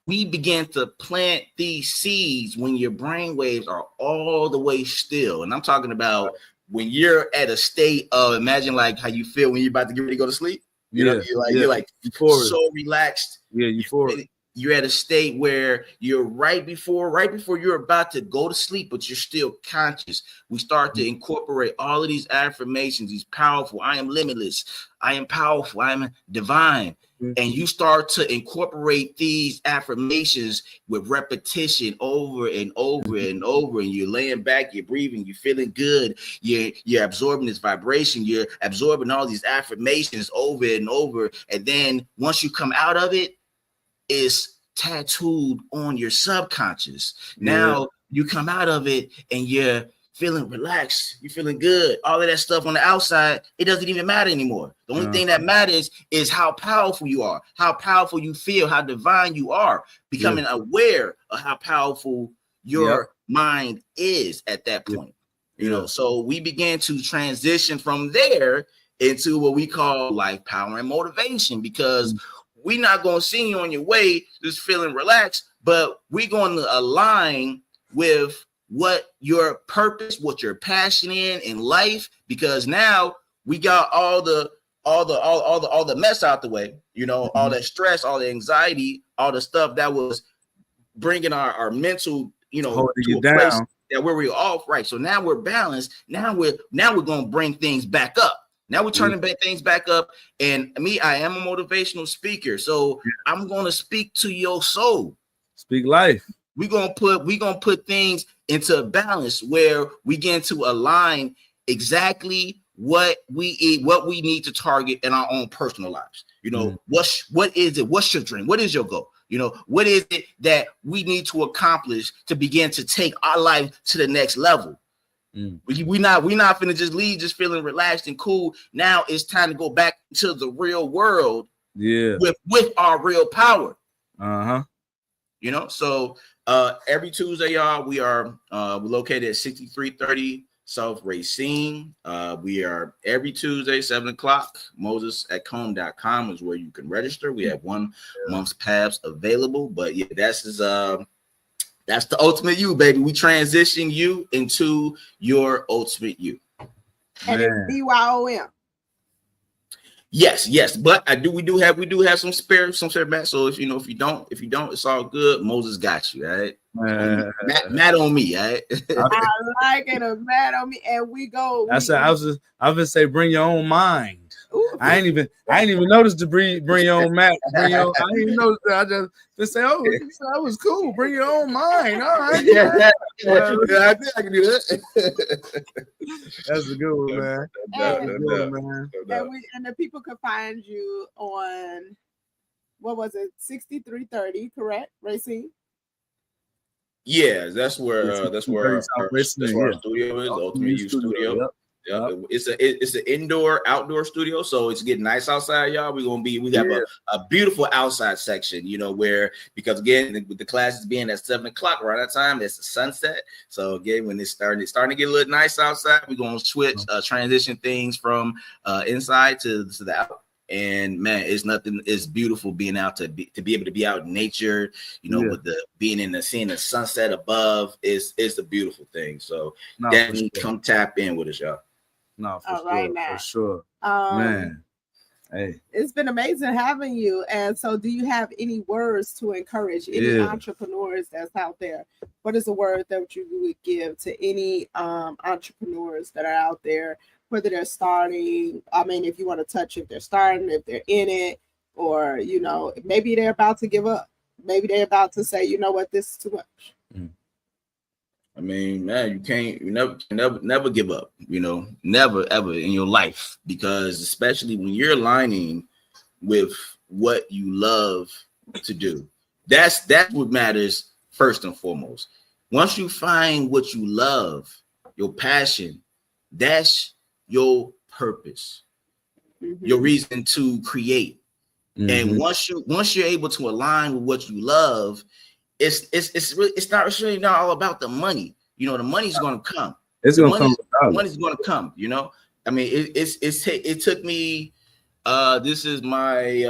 we begin to plant these seeds when your brain waves are all the way still. And I'm talking about when you're at a state of, imagine like how you feel when you're about to get ready to go to sleep. You're like so relaxed. Yeah, euphoric. You're at a state where you're right before you're about to go to sleep, but you're still conscious. We start to incorporate all of these affirmations, these powerful, I am limitless, I am powerful, I am divine. And you start to incorporate these affirmations with repetition over and over and over. And you're laying back, you're breathing, you're feeling good. You're absorbing this vibration. You're absorbing all these affirmations over and over. And then once you come out of it, it's tattooed on your subconscious. Now you come out of it and you're feeling relaxed, you're feeling good. All of that stuff on the outside, it doesn't even matter anymore. The only thing that matters is how powerful you are, how powerful you feel, how divine you are, becoming aware of how powerful your mind is at that point. So we began to transition from there into what we call life, power, and motivation, because we're not going to see you on your way just feeling relaxed, but we're going to align with what your purpose, what your passion in life, because now we got all the all the mess out the way, you know, all that stress, all the anxiety, all the stuff that was bringing our mental, you know, Holding to you a place down. that where we're off, right? So now we're balanced. Now we're going to bring things back up. Now we're turning things back up. And me, I am a motivational speaker, so I'm going to speak to your soul. Speak life. We're gonna put things into balance where we get to align exactly what we need to target in our own personal lives. You know, what is it? What's your dream? What is your goal? You know, what is it that we need to accomplish to begin to take our life to the next level? We're not finna just leave just feeling relaxed and cool. Now it's time to go back to the real world with our real power. You know, so every Tuesday, y'all, we're located at 6330 South Racine. We are every Tuesday, 7:00. Moses@comb.com is where you can register. We have 1 month's pass available, but yeah, that's the ultimate you, baby. We transition you into your ultimate you. And it's BYOM. Yes, but we do have some spare back. So if you don't, it's all good. Moses got you, all right? Mad on me, all right? I like it, a mad on me, and we go. I would say bring your own mind. Ooh. I ain't even noticed to bring your own mat. I didn't even notice that. I just say, oh, that was cool. Bring your own mind. All right. Yeah, I think I can do that. That's a good one, man. And the people can find you on, what was it, 6330, correct, Racine? Yeah, that's where our studio is, the Ultimate You Studio. Yep. It's an indoor-outdoor studio, so it's getting nice outside, y'all. We have a beautiful outside section, you know, because again, with the classes being at 7:00 around that time, it's the sunset. So again, when it's starting to get a little nice outside, we're gonna switch, transition things from inside to the out. And man, it's beautiful being out to be able to be out in nature, you know, with seeing the sunset above is a beautiful thing. So definitely come tap in with us, y'all. No, for sure. Man, hey, it's been amazing having you. And so, do you have any words to encourage any entrepreneurs that's out there? What is a word that you would give to any entrepreneurs that are out there, whether they're starting? I mean, if you want to touch if they're starting, if they're in it, or you know, maybe they're about to give up. Maybe they're about to say, you know what, this is too much. I mean, man, you never give up, you know, never, ever in your life, because especially when you're aligning with what you love to do, that's what matters first and foremost. Once you find what you love, your passion, that's your purpose, your reason to create. And once you're able to align with what you love, it's not all about the money. You know, the money's going to come. Money's going to come. You know, I mean, it took me. This is my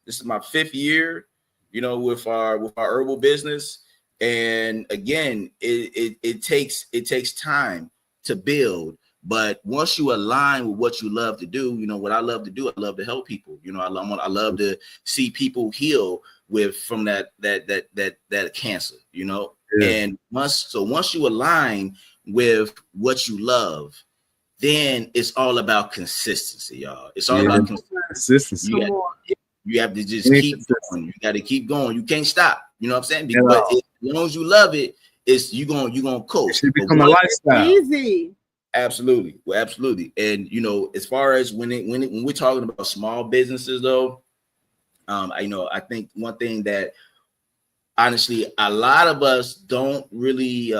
5th year. You know, with our herbal business, and again, it takes time to build. But once you align with what you love to do, you know what I love to do. I love to help people. You know, I love to see people heal from that cancer. You know, and once you align with what you love, then it's all about consistency, y'all. It's all about consistency. You have to just keep going. You got to keep going. You can't stop. You know what I'm saying? Because as long as you love it, you're gonna coast. It should become a lifestyle. Easy. Absolutely. Well, absolutely. And you know, as far as when we're talking about small businesses, though, I think one thing that honestly a lot of us don't really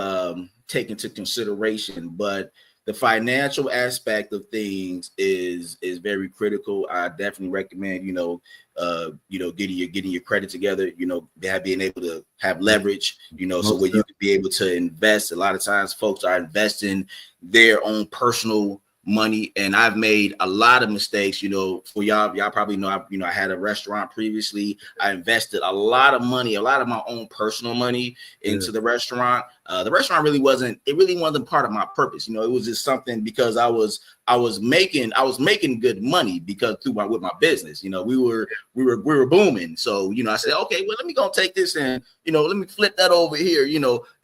take into consideration, but the financial aspect of things is very critical. I definitely recommend, getting your credit together, being able to have leverage, so where you can be able to invest. A lot of times folks are investing their own personal money, and I've made a lot of mistakes. For y'all probably know, I had a restaurant previously. I invested a lot of money, a lot of my own personal money into the restaurant. The restaurant really wasn't part of my purpose. It was just something because I was making good money because with my business. We were booming. So I said, okay, well, let me go take this and let me flip that over here.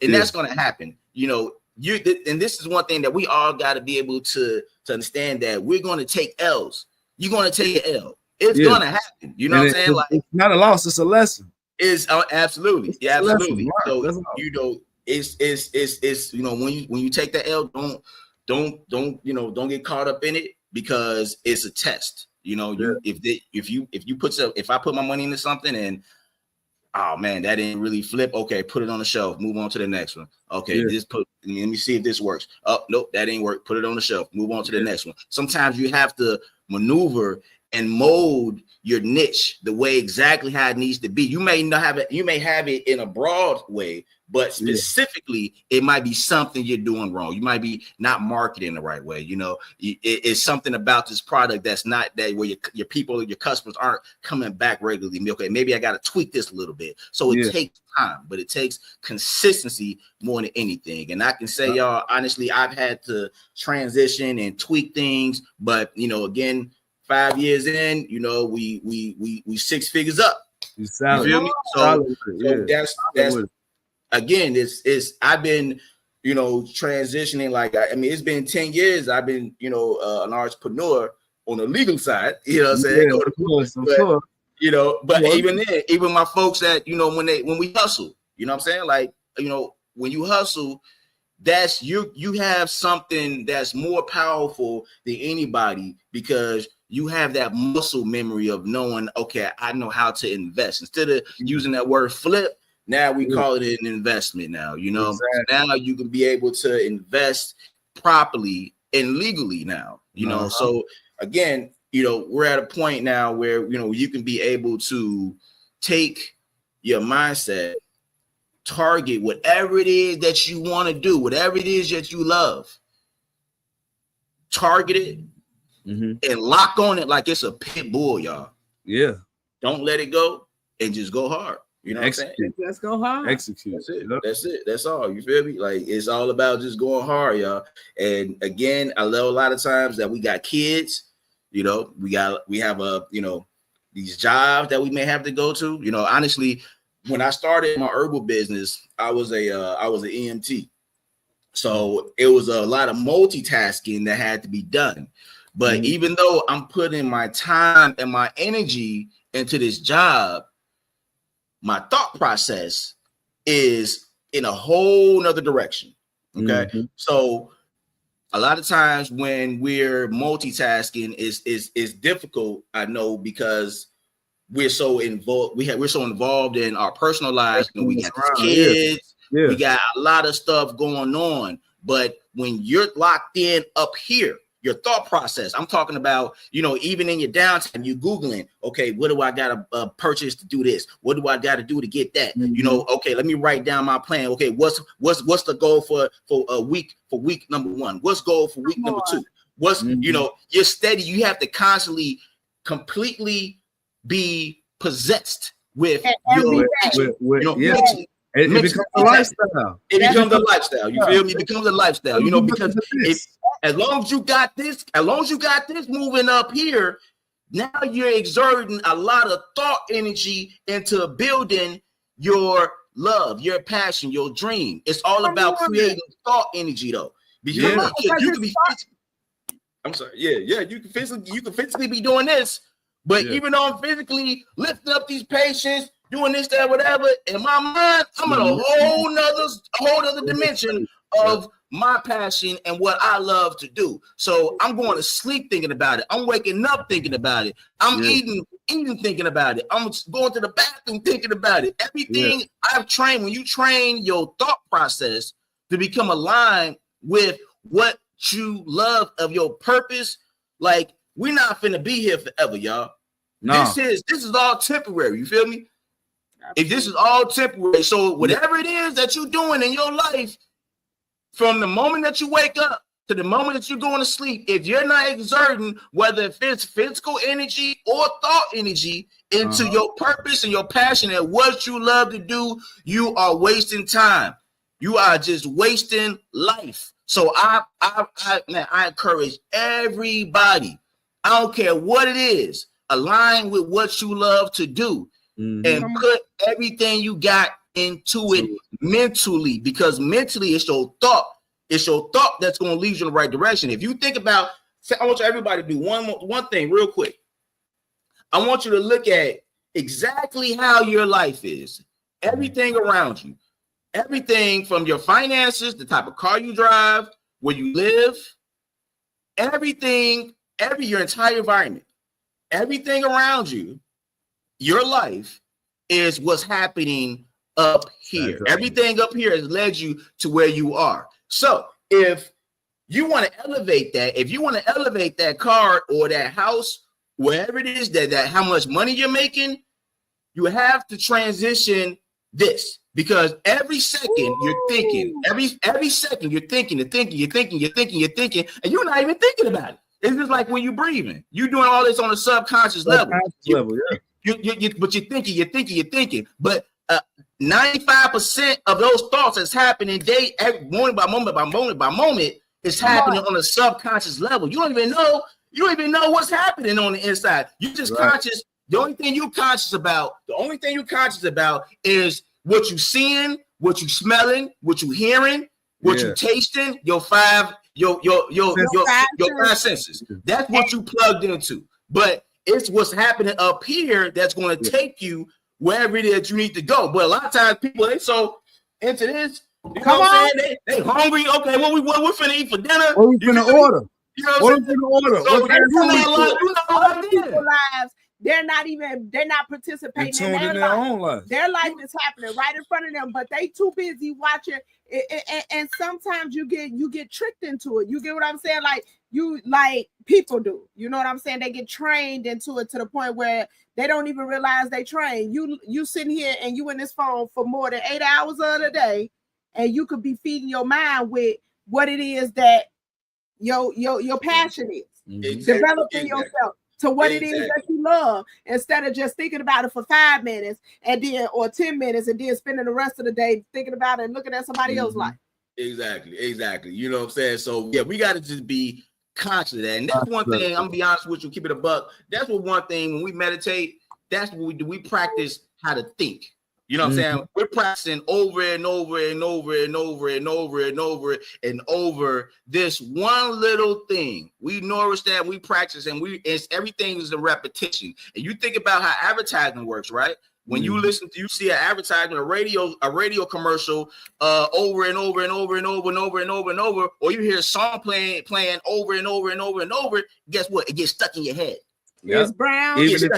And that's gonna happen. And this is one thing that we all got to be able to understand, that we're going to take L's. You're going to take an L. It's going to happen. You know what I'm saying? Like, it's not a loss, it's a lesson. It's absolutely, absolutely. Lesson. So it's when you take the L, don't get caught up in it, because it's a test. If I put my money into something and, oh man, that didn't really flip. Okay, put it on the shelf. Move on to the next one. Okay, let me see if this works. Oh, nope, that ain't work. Put it on the shelf. Move on to the next one. Sometimes you have to maneuver and mold your niche the way exactly how it needs to be. You may not have it. You may have it in a broad way, but specifically, it might be something you're doing wrong. You might be not marketing the right way. It's something about this product that's not that where your people, your customers aren't coming back regularly. Okay, maybe I got to tweak this a little bit. So it takes time, but it takes consistency more than anything. And I can say, y'all, honestly, I've had to transition and tweak things, but again, 5 years in, we 6 figures up. You feel me? So that's again, I've been, transitioning. Like, it's been 10 years. I've been, an entrepreneur on the legal side. You know what I'm saying? But even then, even my folks that, when we hustle, you know what I'm saying? Like, when you hustle, that's you have something that's more powerful than anybody, because you have that muscle memory of knowing, okay, I know how to invest. Instead of using that word flip, now we call it an investment now, Exactly. Now you can be able to invest properly and legally now, So again, we're at a point now where, you can be able to take your mindset, target whatever it is that you want to do, whatever it is that you love, target it and lock on it like it's a pit bull, y'all. Yeah. Don't let it go and just go hard. You know what I'm saying? Let's go hard. Execute. That's it. That's it. That's all. You feel me? Like, it's all about just going hard, y'all. And again, I know a lot of times that we got kids, we have these jobs that we may have to go to. Honestly, when I started my herbal business, I was an EMT. So it was a lot of multitasking that had to be done. But even though I'm putting my time and my energy into this job, my thought process is in a whole nother direction. Okay. So a lot of times when we're multitasking is difficult, I know, because we're so involved. We're so involved in our personal lives. We got kids. We got a lot of stuff going on. But when you're locked in up here, your thought process, I'm talking about, even in your downtime, you Googling, okay, what do I got to purchase to do this? What do I got to do to get that? Okay, let me write down my plan. Okay, what's the goal for week number 1? What's goal for week number 2? What's, you're steady. You have to constantly, completely be possessed with your, it becomes a lifestyle. It becomes a lifestyle. You feel me? It becomes a lifestyle. Because as long as you got this moving up here, now you're exerting a lot of thought energy into building your love, your passion, your dream. It's all about creating thought energy, though. Because you can be. I'm sorry. Yeah. You can physically be doing this, but even though I'm physically lifting up these patients, doing this, that, whatever, in my mind, I'm in a whole nother dimension of my passion and what I love to do. So I'm going to sleep thinking about it. I'm waking up thinking about it. I'm eating thinking about it. I'm going to the bathroom thinking about it. Everything I've trained, when you train your thought process to become aligned with what you love of your purpose, like, we're not finna be here forever, y'all. No. This is all temporary. You feel me? If this is all temporary, so whatever it is that you're doing in your life, from the moment that you wake up to the moment that you're going to sleep, if you're not exerting, whether it's physical energy or thought energy into your purpose and your passion and what you love to do, you are wasting time. You are just wasting life. So I encourage everybody, I don't care what it is, align with what you love to do and put everything you got into it mentally, because mentally it's your thought. It's your thought that's going to lead you in the right direction. If you think about, I want everybody to do one thing real quick. I want you to look at exactly how your life is, everything around you. Everything from your finances, the type of car you drive, where you live, everything, your entire environment, everything around you, your life is what's happening up here. Exactly. Everything up here has led you to where you are. So if you want to elevate that, if you want to elevate that car or that house, wherever it is that how much money you're making, you have to transition this. Because every second you're thinking, every second you're thinking, and you're not even thinking about it. It's just like when you're breathing, you're doing all this on a subconscious level. But you're thinking. But 95% of those thoughts that's happening moment by moment is happening on a subconscious level. You don't even know what's happening on the inside. You just conscious. The only thing you're conscious about is what you seeing, what you smelling, what you hearing, what you tasting, your five senses. That's what you plugged into. But it's what's happening up here that's going to take you wherever it is you need to go. But a lot of times people, they so into this, you know what I'm saying? They hungry. Okay, what we finna eat for dinner? What we finna order? You know what I'm saying? So people's lives. They're not participating in their own life. Their life is happening right in front of them, but they too busy watching it, and sometimes you get tricked into it. You get what I'm saying? Like people do. You know what I'm saying? They get trained into it to the point where they don't even realize they train. You sitting here and you in this phone for more than 8 hours of the day, and you could be feeding your mind with what it is that your passion is. Developing yourself to what it is that you love, instead of just thinking about it for 5 minutes or 10 minutes and then spending the rest of the day thinking about it and looking at somebody else's life. Exactly. You know what I'm saying? So yeah, we got to just be conscious of that. And that's one thing, I'm gonna be honest with you, keep it a buck. That's what one thing when we meditate, that's what we do. We practice how to think. You know what I'm saying? We're practicing over and over this one little thing. We notice that, we practice, and everything is a repetition. And you think about how advertising works, right? When you see an advertisement, a radio commercial over and over, or you hear a song playing over and over, guess what? It gets stuck in your head. It's brown. Even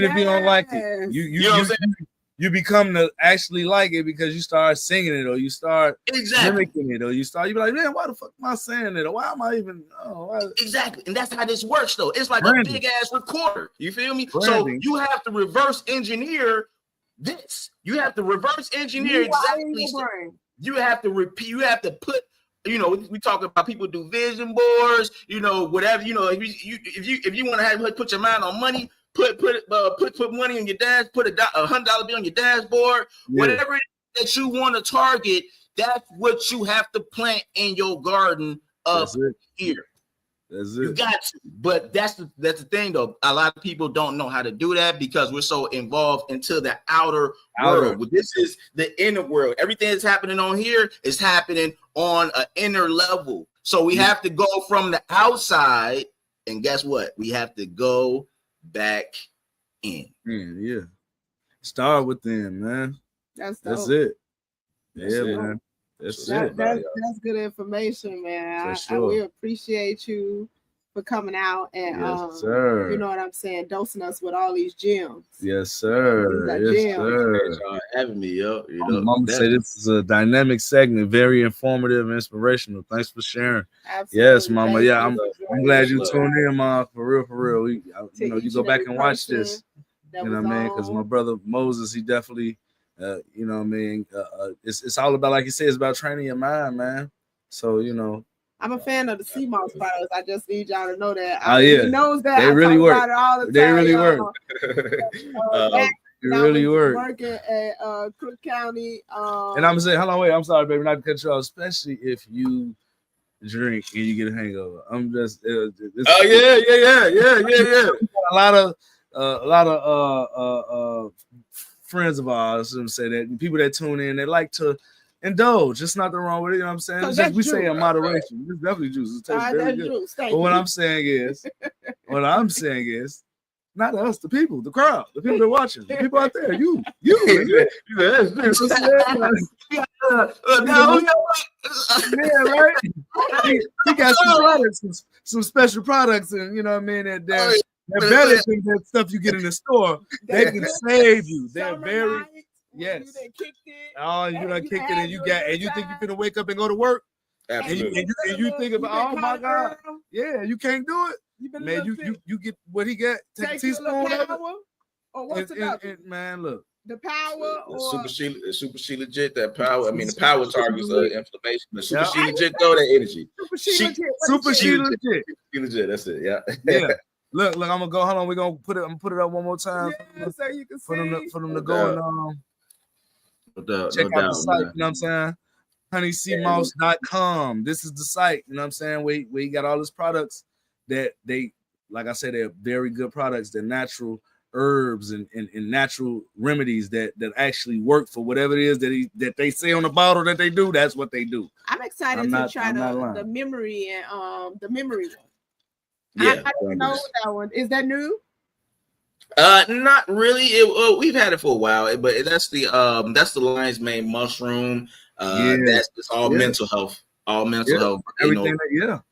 if you don't like it, you know what I'm saying? You become to actually like it because you start singing it, or you start mimicking it, or you be like, man, why the fuck am I saying it? Or why am I even? Exactly. And that's how this works, though. It's like a big ass recorder. You feel me? So you have to reverse engineer this. You have to reverse engineer exactly. You have to repeat. You have to put. You know, we talk about people do vision boards. You know, whatever. You know, if you want to put your mind on money. Put money in your dash. Put a $100 bill on your dashboard. Whatever it is that you want to target, that's what you have to plant in your garden up here. That's it. You got to. But that's the thing, though. A lot of people don't know how to do that because we're so involved into the outer world. Well, this is the inner world. Everything that's happening on here is happening on an inner level. So we have to go from the outside, and guess what? We have to go back in. Start within, man. That's it. Man. That's good information, man. Sure. We appreciate you for coming out and you know what I'm saying, dosing us with all these gems. Yes, sir. Yes, sir. Thanks for having me, yo. You know, Mama say this is a dynamic segment, very informative and inspirational. Thanks for sharing. Absolutely. Yes, Mama. I'm glad you tuned in, Mom. For real. You go back and watch this. You know what I mean? Because my brother Moses, he definitely, you know what I mean? It's all about, like you said, it's about training your mind, man. So, you know, I'm a fan of the sea moss products. I just need y'all to know that. Oh, yeah. He knows that. They I really talk work. about it all the time. They really work. Back It when I really was work. working at Cook County. And I'm saying, hold on, wait. I'm sorry, baby, not to cut you off. Especially if you drink and you get a hangover. I'm just. Oh yeah. A lot of friends of ours say that people that tune in, they like to indulge. It's nothing wrong with it. You know what I'm saying? It's just, we say in moderation. It's definitely juice. It tastes very good. Juice. But what I'm saying is, not us, the people, the crowd, the people that are watching, the people out there, you. Yeah, right. He got some products, some special products, and you know what I mean. That they're better than that stuff you get in the store. They can save you. They're very yes. Oh, you done kicked it, and you think you're gonna wake up and go to work. Absolutely. And you think about, oh my God, yeah, you can't do it. Man, you get what he got. Take a teaspoon of it. Or what's it? Man, look. The power or Super she legit, that power. I mean, the power targets inflammation, but super she legit though, that energy. Super she legit. She legit, that's it. Yeah. Yeah. Look, I'm gonna go. Hold on, we're gonna put it up one more time. Yeah, so you can for them to No go doubt. and check out the site, you know what I'm saying? honeyseamouse.com. This is the site, you know what I'm saying? Where you got all these products that they, like I said, they're very good products. They're natural herbs and natural remedies that actually work for whatever it is that they say on the bottle that they do. That's what they do. I'm excited to try the memory and the memory one. Yeah, I don't know that one. Is that new? Not really. We've had it for a while, but that's the lion's mane mushroom. That's just all mental health. All mental health, everything.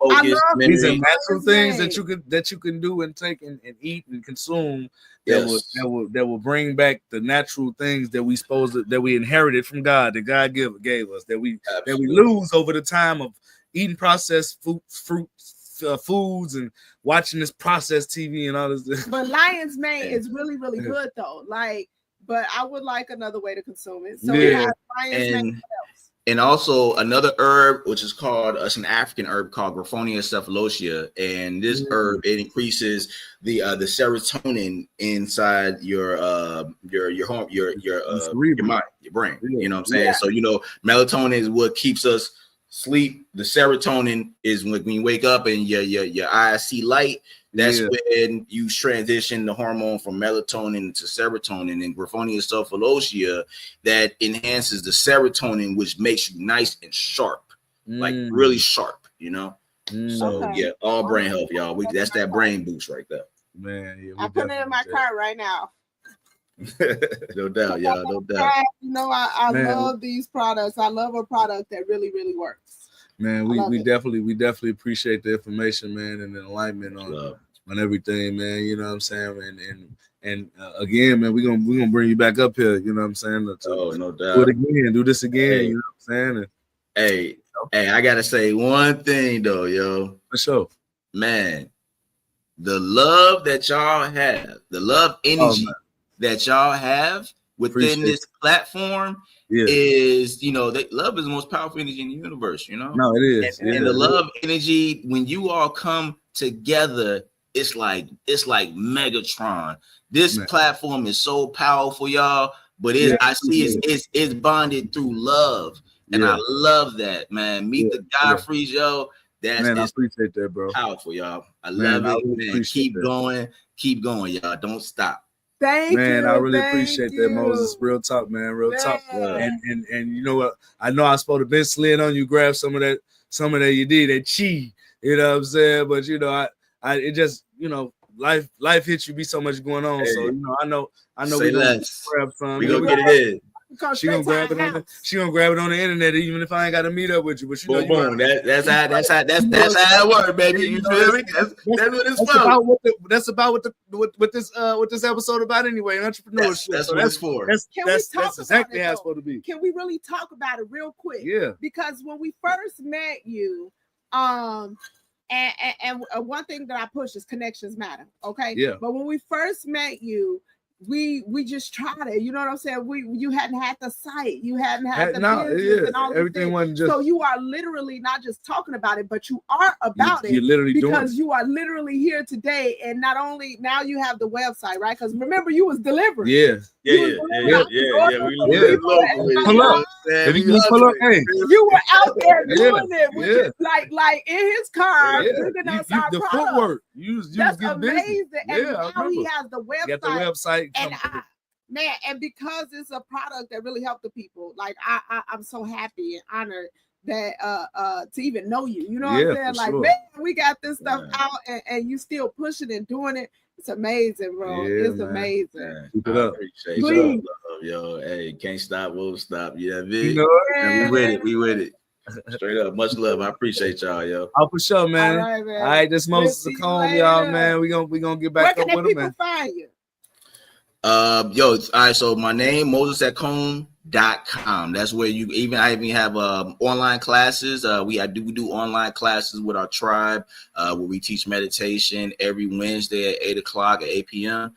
Focus, these are natural things that you can do and take and eat and consume. That will bring back the natural things that we inherited from God, that God gave us, that we lose over the time of eating processed foods and watching this processed TV and all this. But lion's mane is really, really good though. But I would like another way to consume it. So we have lion's mane. And also another herb, which is called, it's an African herb called Griffonia cephalosia, and this herb, it increases the serotonin inside your mind, your brain. You know what I'm saying? Yeah. So melatonin is what keeps us sleep. The serotonin is when you wake up and your eyes see light. That's when you transition the hormone from melatonin to serotonin, and Griffonia cephalosia that enhances the serotonin, which makes you nice and sharp, like really sharp, So all brain health, y'all. That's that brain boost right there. Man, I put it in my cart right now. No doubt, y'all. No doubt. I love these products. I love a product that really, really works. Man, we definitely appreciate the information, man, and the alignment on everything, man. You know what I'm saying? And again, man, we're gonna bring you back up here. You know what I'm saying? No doubt. Do it again. Do this again. Hey. You know what I'm saying? Hey, I gotta say one thing though, yo. For sure, man. The love that y'all have, the love energy that y'all have within this platform. Is love is the most powerful energy in the universe, No, it is. And the love energy, when you all come together, it's like Megatron. This platform is so powerful, y'all. But I see it's bonded through love, and I love that, man. Meet the Godfreys, yo. I appreciate that, bro. Powerful, y'all. I love it, man. Keep going, y'all. Don't stop. Thank you. I really appreciate that, Moses. Real talk, man. Real talk. And you know what? I know I was supposed to been slid on you, grab some of that you did, that chi. You know what I'm saying? But it just, life hits you, be so much going on. Hey. So I know we're gonna grab some. We're gonna get it in. She gonna grab it on the internet, even if I ain't got to meet up with you. But boom. That's how it works, baby. You feel me? That's what it's about. That's about what this episode about anyway. Entrepreneurship. That's what it's for. That's exactly how it's supposed to be. Can we really talk about it real quick? Yeah. Because when we first met you, and one thing that I push is connections matter. Okay. Yeah. But when we first met you, we just tried it. You know what I'm saying? You hadn't had the site, you hadn't had the No, business and all everything things. wasn't just. So you are literally not just talking about it, but you are about You're it literally doing because it. you are literally here today. And not only now you have the website, right? Because remember, you was delivering. Yeah. Yeah. We local with it, Pull you know up. what I'm saying? If We you pull up, hustling. hey. You were out there Yeah, doing it, which yeah. is like in his car, Yeah. bringing us You, our the product. footwork. You was That's getting busy. amazing. And Yeah, I now he remember. has the website. Got the website. And man, and because it's a product that really helped the people, like I'm so happy and honored that to even know you. You know what I'm saying? Like, sure. man, we got this stuff out and you still pushing and doing it. It's amazing, bro. Yeah, It's man. amazing. Man, Keep it I up. appreciate Please. y'all love, yo. Hey, can't stop, won't stop. Yeah, You know what? and we with it. Straight up, much love. I appreciate y'all, yo. Oh, for sure, All man. right, man. All right, this We'll Moses see you Acone, y'all, later. man. We gonna get Where back can up the with him, people man. find you? All right, so my name MosesAtCone.com. That's where I even have online classes. We do online classes with our tribe where we teach meditation every Wednesday at 8 p.m.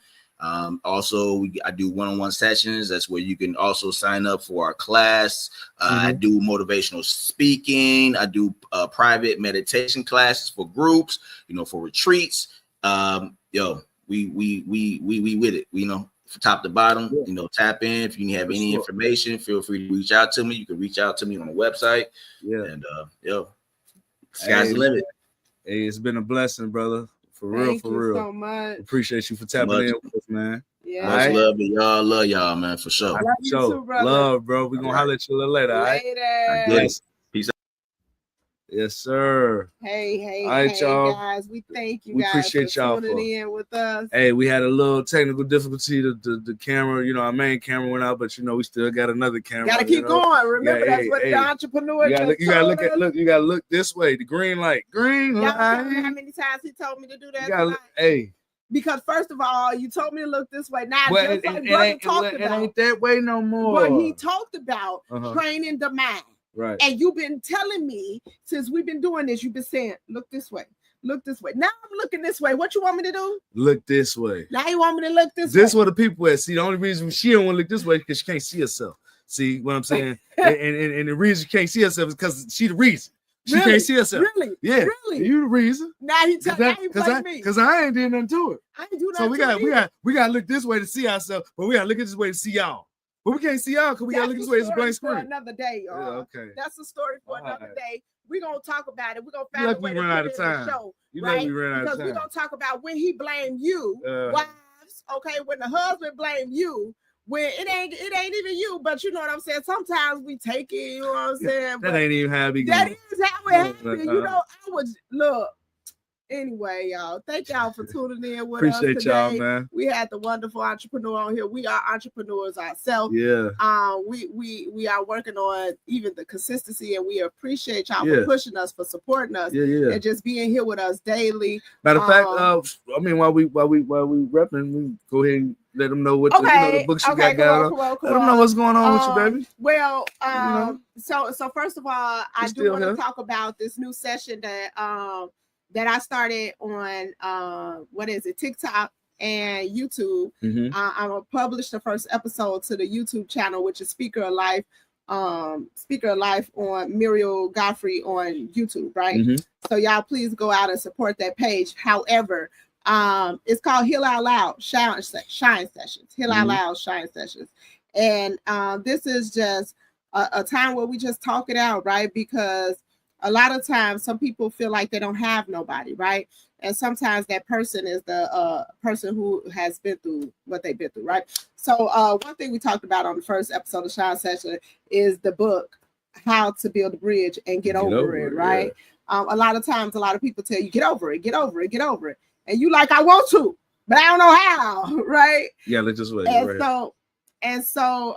Also, I do one-on-one sessions. That's where you can also sign up for our class. I do motivational speaking. I do private meditation classes for groups, for retreats. We with it, from top to bottom, tap in. If you have any information, feel free to reach out to me. You can reach out to me on the website. Yeah. And sky's the limit. Hey, it's been a blessing, brother. For Thank real. you so much. Appreciate you for tapping in with us, man. Yeah. Much love to y'all. Love y'all, man, for sure. Love you too, brother. Love, bro. We're gonna holler at you a little later. All right? Later. Yes. Yes, sir. Hey, All right, hey, y'all. guys. We thank you We guys appreciate for y'all tuning in with us. Hey, we had a little technical difficulty. The camera, our main camera went out, but we still got another camera. Gotta keep going. Remember, that's what the entrepreneur you just gotta told us. you gotta look this way. The green light. Green Y'all light. remember how many times he told me to do that? Hey. Because first of all, you told me to look this way. Now, Well, just like brother talked about, it ain't that way no more. But he talked about training the mind. Right. And you've been telling me since we've been doing this, you've been saying, look this way. Look this way. Now I'm looking this way. What you want me to do? Look this way. Now you want me to look this way. This is what the people at. See, the only reason she don't want to look this way is because she can't see herself. See what I'm saying? and the reason she can't see herself is because she the reason. She can't see herself. Really? Yeah. Really? You the reason. Now he blaming me. Because I ain't doing nothing to it. I ain't do So nothing. we gotta look this way to see ourselves, but we gotta look at this way to see y'all. But we can't see y'all because we gotta look this way as a blank screen. Another day, y'all. Yeah, okay. That's a story for another day. We're gonna talk about it. We're gonna find Like a way we to run out put of it in time. the show. You know we ran out of Because time. we're gonna talk about when he blamed you, wives. Okay, when the husband blamed you, when it ain't even you, but you know what I'm saying. Sometimes we take it. You know what I'm saying. That ain't even how we. That is how it happened. I was look. Anyway, y'all, thank y'all for tuning in with us today. Appreciate y'all, man. We had the wonderful entrepreneur on here. We are entrepreneurs ourselves. Yeah. We are working on even the consistency, and we appreciate y'all for pushing us, for supporting us, and just being here with us daily. Matter of fact, I mean, while we repping, we go ahead and let them know what the books you got going on. Let them know what's going on with you, baby. Well, so first of all, I do want to talk about this new session that I started on TikTok and YouTube. I'm gonna publish the first episode to the YouTube channel, which is Speaker of Life on Muriel Godfrey on YouTube, right? So y'all please go out and support that page. However, it's called Heal Out Loud Shine Sessions. Heal Out Loud Shine Sessions. And this is just a time where we just talk it out, right? Because a lot of times some people feel like they don't have nobody, right? And sometimes that person is the person who has been through what they've been through, right? So one thing we talked about on the first episode of Shine Session is the book, How to Build a Bridge and Get Over It, right? Yeah. A lot of times, a lot of people tell you, get over it. And you like, I want to, but I don't know how, right? Yeah, let's just wait. And so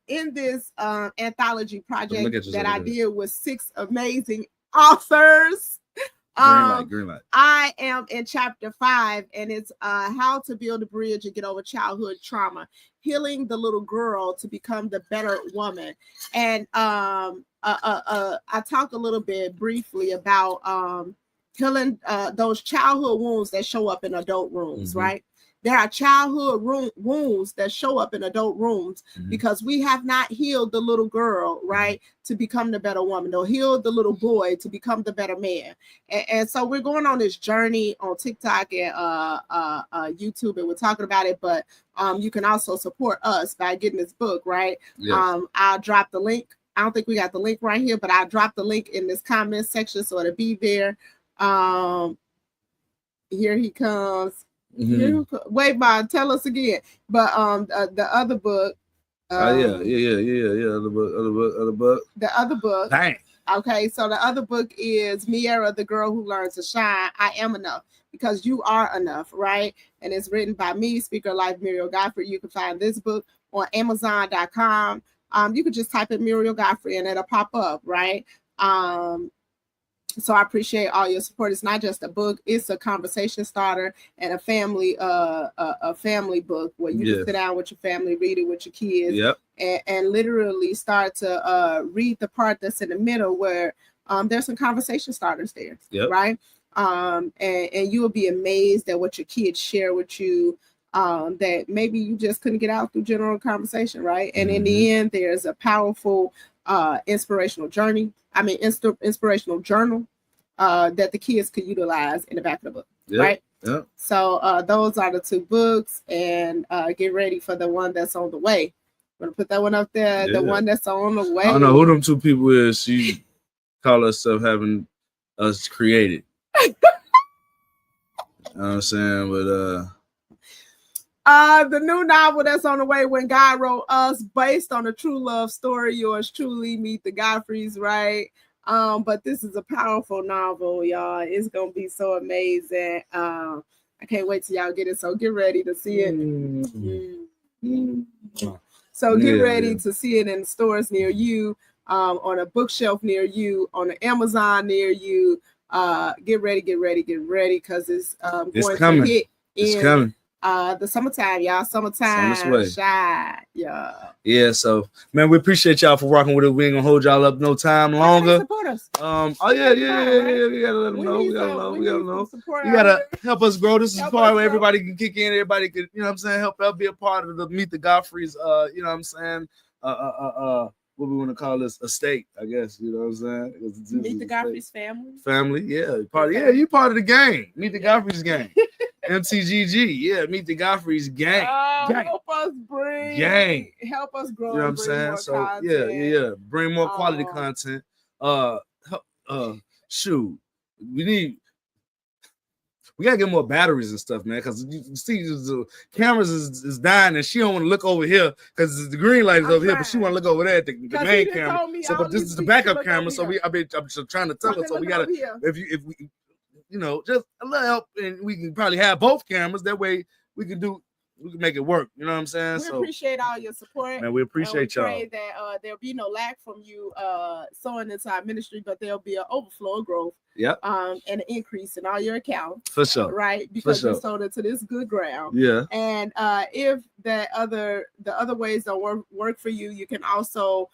in this anthology project that I did with 6 amazing authors, green light. I am in chapter 5, and it's how to build a bridge and get over childhood trauma, healing the little girl to become the better woman. And I talk a little bit briefly about healing those childhood wounds that show up in adult rooms, right? There are childhood wounds that show up in adult rooms because we have not healed the little girl, right, to become the better woman, or healed the little boy to become the better man. And so we're going on this journey on TikTok and YouTube, and we're talking about it, but you can also support us by getting this book, right? Yes. I'll drop the link. I don't think we got the link right here, but I'll drop the link in this comment section so it'll be there. Here he comes. Wait, Bob, tell us again. But the other book. The other book. The other book. Dang. Okay, so the other book is Miera, the Girl Who Learns to Shine. I Am Enough, because you are enough, right? And it's written by me, Speaker of Life, Muriel Godfrey. You can find this book on Amazon.com. You could just type in Muriel Godfrey and it'll pop up, right? So I appreciate all your support. It's not just a book; it's a conversation starter and a family book where you can sit down with your family, read it with your kids, and literally start to read the part that's in the middle where there's some conversation starters there, right? And you will be amazed at what your kids share with you that maybe you just couldn't get out through general conversation, right? And in the end, there's a powerful inspirational journey. Inspirational journal that the kids could utilize in the back of the book, right? Yep. So those are the two books, and get ready for the one that's on the way. I'm gonna put that one up there. The one that's on the way. I don't know who them two people is. She call herself having us created. You know what I'm saying? But the new novel that's on the way, When God Wrote Us, based on a true love story. Yours truly, Meet the Godfreys, right? But this is a powerful novel, y'all. It's gonna be so amazing. I can't wait till y'all get it. So get ready to see it. So get ready to see it in the stores near you, on a bookshelf near you, on the Amazon near you. Get ready, because it's coming. To hit it's coming. The summertime, y'all. Summertime, shy, y'all. Yeah, so man, we appreciate y'all for rocking with us. We ain't gonna hold y'all up no time longer. Support us. We gotta let them know. We gotta know. You gotta help us grow. This is part where everybody can kick in. Everybody can, you know what I'm saying, help out, be a part of the Meet the Godfreys. You know what I'm saying? What we want to call this, estate, I guess. You know what I'm saying? Meet the Godfreys family. Family, yeah. You part of the gang. Meet the Godfreys gang. MTGG, Meet the Godfreys gang. Help us bring. Gang. Help us grow. You know what I'm saying? So content. Bring more quality content. Shoot, we gotta get more batteries and stuff, man. Because you see, the cameras is dying, and she don't want to look over here because the green light is over here, but she want to look over there at the main camera. So, but this is the backup camera. So I'm just trying to tell her. So we gotta, if we, just a little help, and we can probably have both cameras. That way we can make it work. You know what I'm saying? We appreciate all your support. Man, we appreciate y'all. Pray that there'll be no lack from you sowing into our ministry, but there'll be an overflow of growth. And an increase in all your accounts. For sure. Right? Because you sowed into this good ground. Yeah. And if the other ways don't work for you, you can also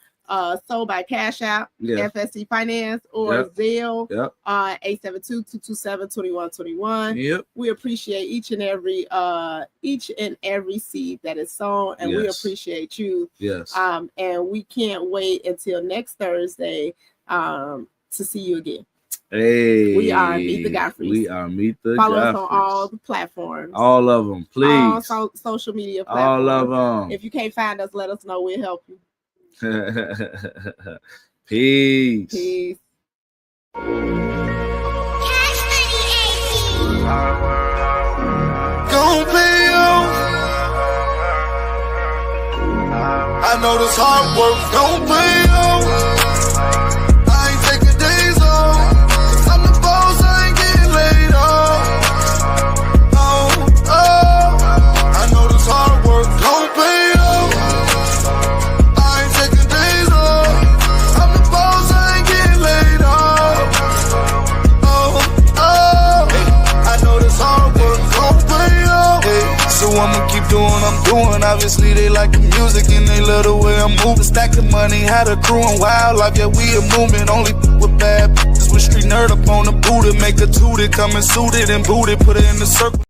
sold by Cash App, FSC Finance, or Zelle, 872-227-2121. Yep. We appreciate each and every seed that is sown, and we appreciate you. Yes. And we can't wait until next Thursday to see you again. Hey, we are Meet the Godfreys. Follow us on all the platforms. All of them, please. All social media platforms. All of them. If you can't find us, let us know. We'll help you. Peace. Peace. Gon' pay off. I know this hard work gon' pay off. I ain't taking days off. 'Cause I'm the boss, I ain't getting laid off. Oh, I know this hard work gon' pay off. I ain't taking days off. I'm the boss, I ain't getting laid off. I know this hard work gon' pay off. So I'ma keep doing what I'm doing. Obviously they like the music and they love the way I'm moving. Stacking money, had a crew and wildlife, yeah, we a movement. Only with bad bitches with street nerd up on the booty. Make a tootie, come and suited and booted, put it in the circle.